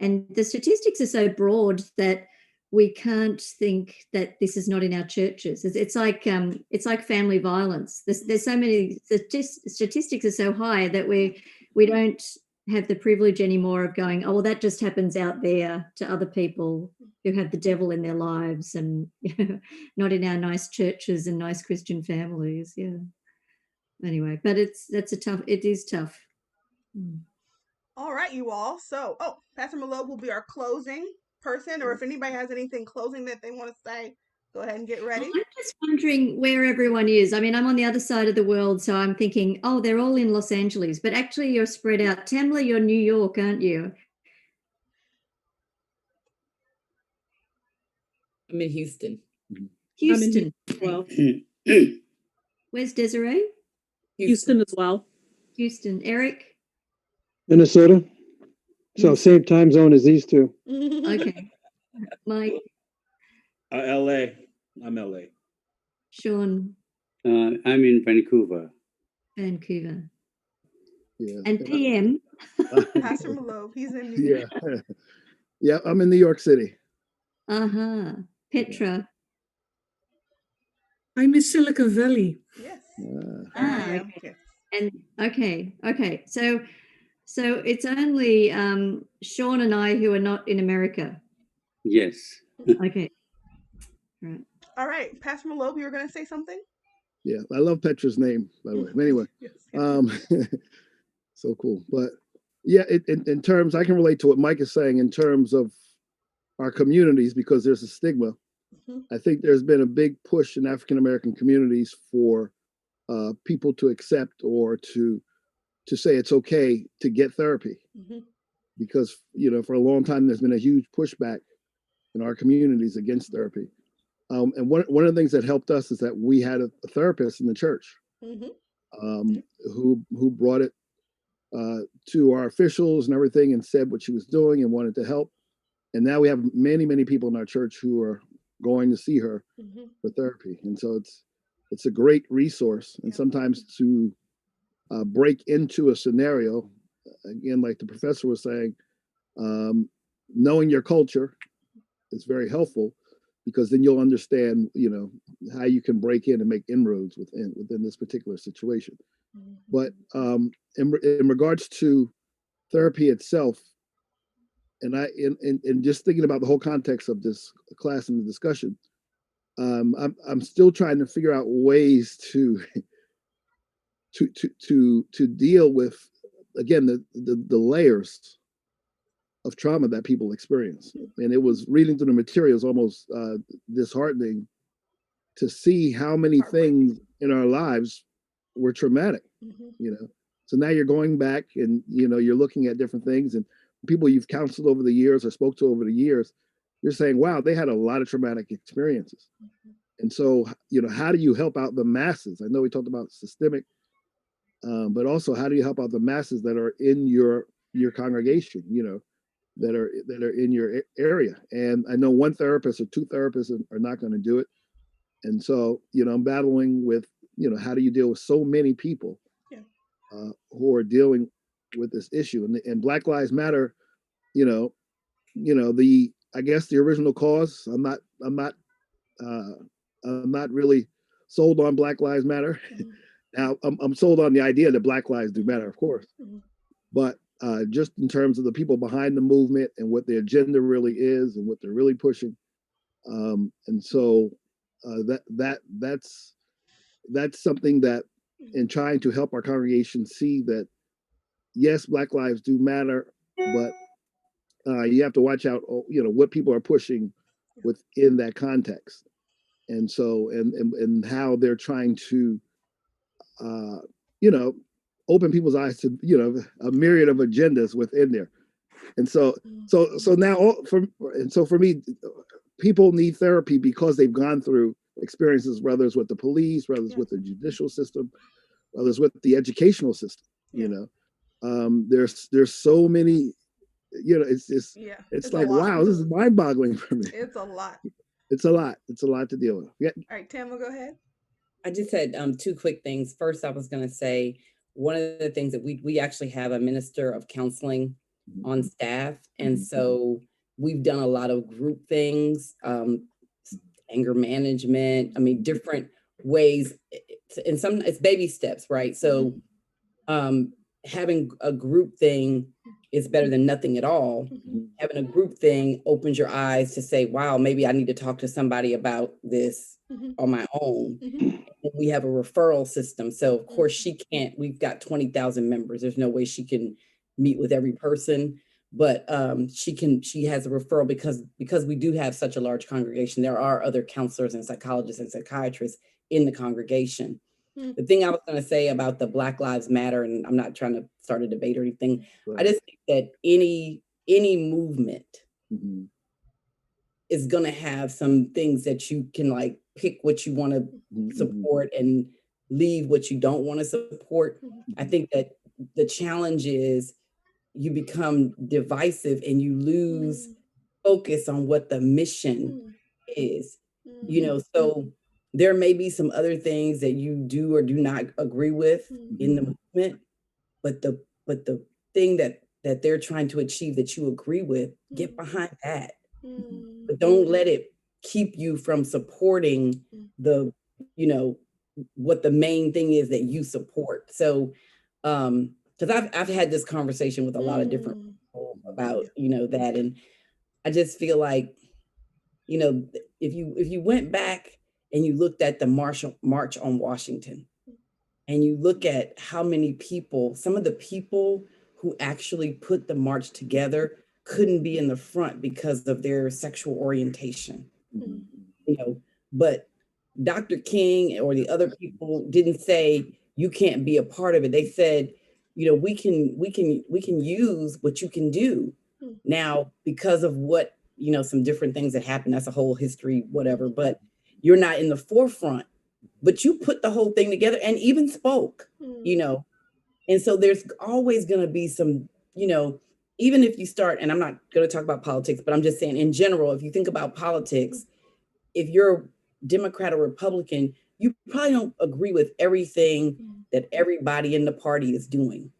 the statistics are so broad that we can't think that this is not in our churches. It's like family violence. There's so many statistics are so high that we don't have the privilege anymore of going, oh well, that just happens out there to other people who have the devil in their lives, and not in our nice churches and nice Christian families. Yeah. Anyway, but it is tough. All right, you all. So, Pastor Malone will be our closing person, or if anybody has anything closing that they want to say, go ahead and get ready. I'm just wondering where everyone is. I mean, I'm on the other side of the world, so I'm thinking, oh, they're all in Los Angeles, but actually you're spread out. Tamla, you're New York, aren't you? I'm in Houston. Houston. Well, Where's Desiree? Houston as well. Houston. Eric? Minnesota. So same time zone as these two. Okay. Mike? LA. I'm LA. Sean? I'm in Vancouver. Vancouver. Yeah. And PM? Pastor Malone, he's in New York. Yeah. Yeah, I'm in New York City. Uh-huh. Petra? I'm in Silicon Valley. Yes. Okay. And okay. So it's only Sean and I who are not in America. Yes. Okay. Right. All right, Pastor Malone, you were going to say something? Yeah, I love Petra's name, by the way. But anyway, so cool. But yeah, in terms, I can relate to what Mike is saying in terms of our communities, because there's a stigma. I think there's been a big push in African American communities for people to accept or to say it's okay to get therapy, because for a long time there's been a huge pushback in our communities against therapy. And one of the things that helped us is that we had a therapist in the church who brought it to our officials and everything, and said what she was doing and wanted to help. And now we have many people in our church who are going to see her for therapy. And so it's a great resource. And sometimes to break into a scenario, again, like the professor was saying, knowing your culture is very helpful, because then you'll understand, how you can break in and make inroads within this particular situation. But in regards to therapy itself, and in just thinking about the whole context of this class and the discussion, I'm still trying to figure out ways to to deal with, again, the layers of trauma that people experience. And it was reading through the materials almost disheartening to see how many things in our lives were traumatic, you know. So now you're going back and, you know, you're looking at different things, and people you've counseled over the years or spoke to over the years, you're saying, wow, they had a lot of traumatic experiences. And so, you know, how do you help out the masses? I know we talked about systemic, but also how do you help out the masses that are in your congregation, you know, that are in your area? And I know one therapist or two therapists are not going to do it. And so, you know, I'm battling with, you know, how do you deal with so many people who are dealing with this issue? And Black Lives Matter, you know, I guess the original cause. I'm not really sold on Black Lives Matter. Now I'm sold on the idea that Black lives do matter, of course, but just in terms of the people behind the movement and what their agenda really is and what they're really pushing, and so that's something that, in trying to help our congregation see that yes, Black lives do matter, but you have to watch out, you know, what people are pushing within that context, and so and how they're trying to you know, open people's eyes to, you know, a myriad of agendas within there. And so now for me, people need therapy because they've gone through experiences, whether it's with the police, whether it's with the judicial system, whether it's with the educational system. You know, there's so many, you know, it's like, wow, this is mind-boggling for me. It's a lot. It's a lot. It's a lot to deal with. Yeah. All right, Tamara, go ahead. I just had two quick things. First, I was going to say one of the things that we actually have a minister of counseling on staff, and so we've done a lot of group things, anger management. I mean, different ways. And some it's baby steps, right? So, having a group thing is better than nothing at all. Having a group thing opens your eyes to say, wow, maybe I need to talk to somebody about this on my own. And we have a referral system. So of course she can't, we've got 20,000 members. There's no way she can meet with every person, but she has a referral because we do have such a large congregation. There are other counselors and psychologists and psychiatrists in the congregation. The thing I was going to say about the Black Lives Matter, and I'm not trying to start a debate or anything. Right. I just think that any movement is going to have some things that you can like pick what you want to support and leave what you don't want to support. I think that the challenge is you become divisive and you lose focus on what the mission is, you know, so there may be some other things that you do or do not agree with in the movement, but the thing that they're trying to achieve that you agree with, get behind that. But don't let it keep you from supporting the, you know, what the main thing is that you support. So, because I've had this conversation with a lot of different people about, you know, that, and I just feel like, you know, if you went back and you looked at the March on Washington, and you look at how many people, some of the people who actually put the march together couldn't be in the front because of their sexual orientation, you know, but Dr. King or the other people didn't say you can't be a part of it. They said, you know, we can use what you can do. Now, because of what, you know, some different things that happened, that's a whole history, whatever, but you're not in the forefront, but you put the whole thing together and even spoke, you know, and so there's always going to be some, you know, even if you start, and I'm not going to talk about politics, but I'm just saying in general, if you think about politics, if you're Democrat or Republican, you probably don't agree with everything that everybody in the party is doing,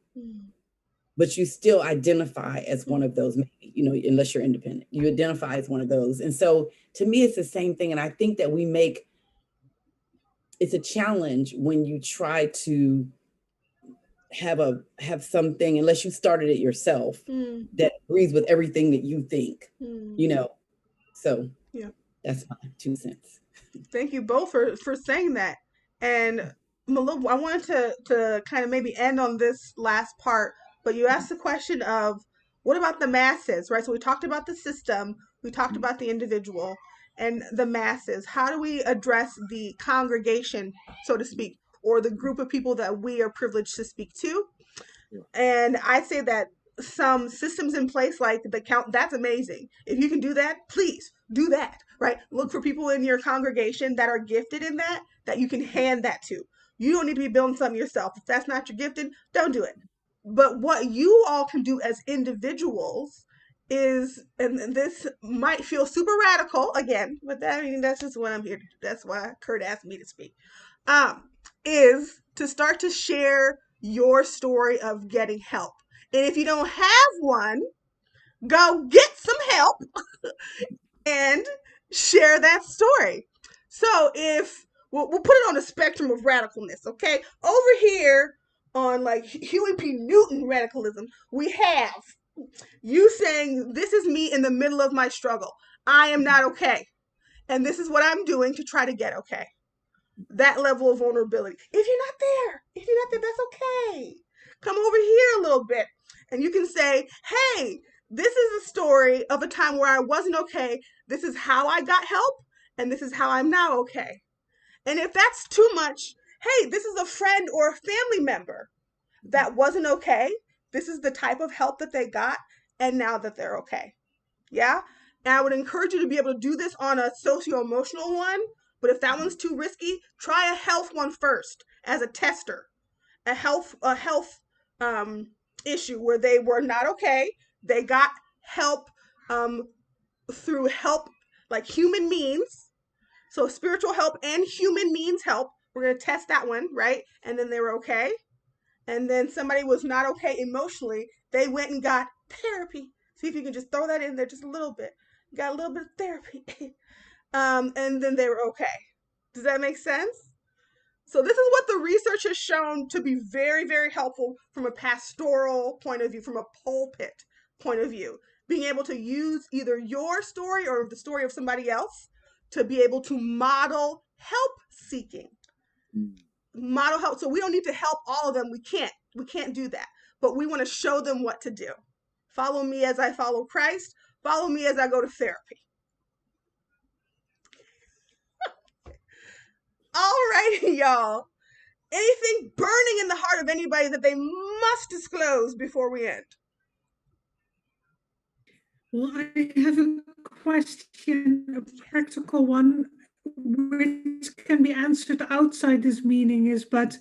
but you still identify as one of those, maybe, you know, unless you're independent, you identify as one of those. And so to me, it's the same thing. And I think that it's a challenge when you try to have something, unless you started it yourself, that agrees with everything that you think, you know. So yeah, that's my 2 cents. Thank you both for saying that. And Malou, I wanted to kind of maybe end on this last part, but you asked the question of what about the masses, right? So we talked about the system, we talked about the individual and the masses. How do we address the congregation, so to speak, or the group of people that we are privileged to speak to? Yeah. And I say that some systems in place like the count, that's amazing. If you can do that, please do that, right? Look for people in your congregation that are gifted in that you can hand that to. You don't need to be building something yourself. If that's not your gifting, don't do it. But what you all can do as individuals is, and this might feel super radical again, but that, I mean, that's just what I'm here to do. That's why Kurt asked me to speak. Um, is to start to share your story of getting help. And if you don't have one, go get some help and share that story. So if we'll put it on a spectrum of radicalness, okay? Over here on like Huey P. Newton radicalism, we have you saying, this is me in the middle of my struggle. I am not okay. And this is what I'm doing to try to get okay. That level of vulnerability. If you're not there, that's okay. Come over here a little bit. And you can say, hey, this is a story of a time where I wasn't okay. This is how I got help. And this is how I'm now okay. And if that's too much, hey, this is a friend or a family member that wasn't okay. This is the type of help that they got. And now that they're okay. Yeah. And I would encourage you to be able to do this on a socio-emotional one. But if that one's too risky, try a health one first as a tester. A health issue where they were not okay. They got help um, through help like human means. So spiritual help and human means help. We're gonna test that one, right? And then they were okay. And then somebody was not okay emotionally. They went and got therapy. See if you can just throw that in there just a little bit. Got a little bit of therapy. And then they were okay. Does that make sense? So this is what the research has shown to be very, very helpful from a pastoral point of view, from a pulpit point of view. Being able to use either your story or the story of somebody else to be able to model help seeking. Model help. So we don't need to help all of them. We can't do that. But we want to show them what to do. Follow me as I follow Christ. Follow me as I go to therapy. All righty, y'all. Anything burning in the heart of anybody that they must disclose before we end? Well, I have a question, a practical one, which can be answered outside this meeting is, but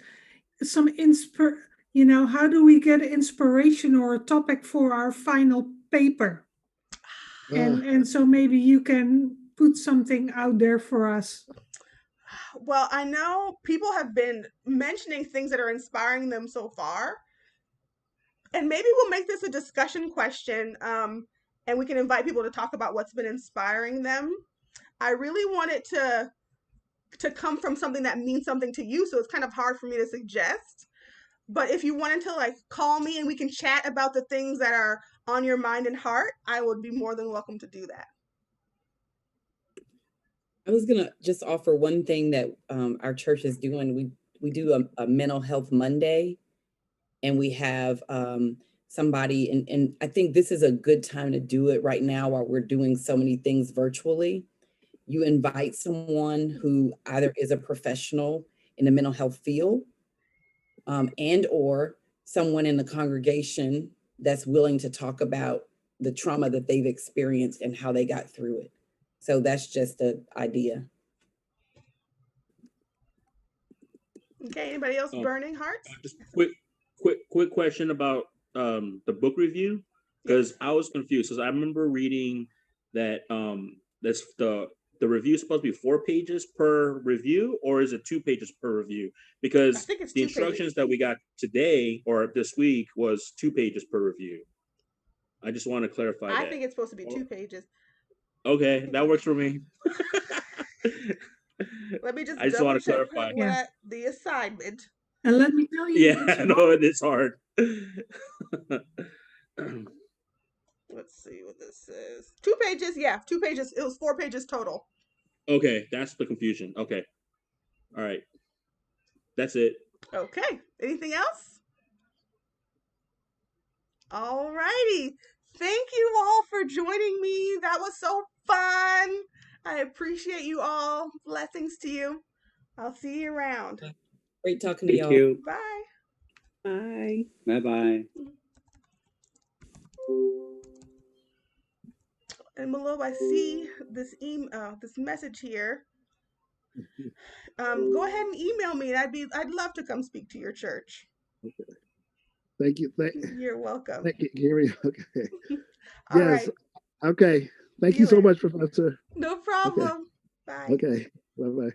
some how do we get inspiration or a topic for our final paper? And so maybe you can put something out there for us. Well, I know people have been mentioning things that are inspiring them so far. And maybe we'll make this a discussion question, and we can invite people to talk about what's been inspiring them. I really want it to come from something that means something to you, so it's kind of hard for me to suggest. But if you wanted to like call me and we can chat about the things that are on your mind and heart, I would be more than welcome to do that. I was gonna just offer one thing that our church is doing. We do a mental health Monday, and we have somebody, and I think this is a good time to do it right now while we're doing so many things virtually. You invite someone who either is a professional in the mental health field, and or someone in the congregation that's willing to talk about the trauma that they've experienced and how they got through it. So that's just an idea. Okay, anybody else burning hearts? Just quick question about the book review, because I was confused. Because I remember reading that that's the review is supposed to be 4 pages per review, or is it 2 pages per review? Because I think it's the 2 instructions pages. that we got today or this week was 2 pages per review. I just want to clarify that. I think it's supposed to be 2 pages. Okay, that works for me. Let me just I just want to double check clarify. the assignment. And let me tell you, Yeah, no, it's hard. Let's see what this is. 2 pages, yeah, 2 pages. It was 4 pages total. Okay, that's the confusion. Okay. All right. That's it. Okay. Anything else? All righty. Thank you all for joining me. That was so fun. I appreciate you all. Blessings to you. I'll see you around. Great talking to Thank y'all. you. Bye. Bye. Bye-bye. And below, I see this this message here. Go ahead and email me. I'd love to come speak to your church. Okay. Thank you. You're welcome. Thank you, Gary. Okay. All Yes. right. Okay. Thank See you you so later. much, Professor. No Okay. problem. Bye. Okay. Bye bye.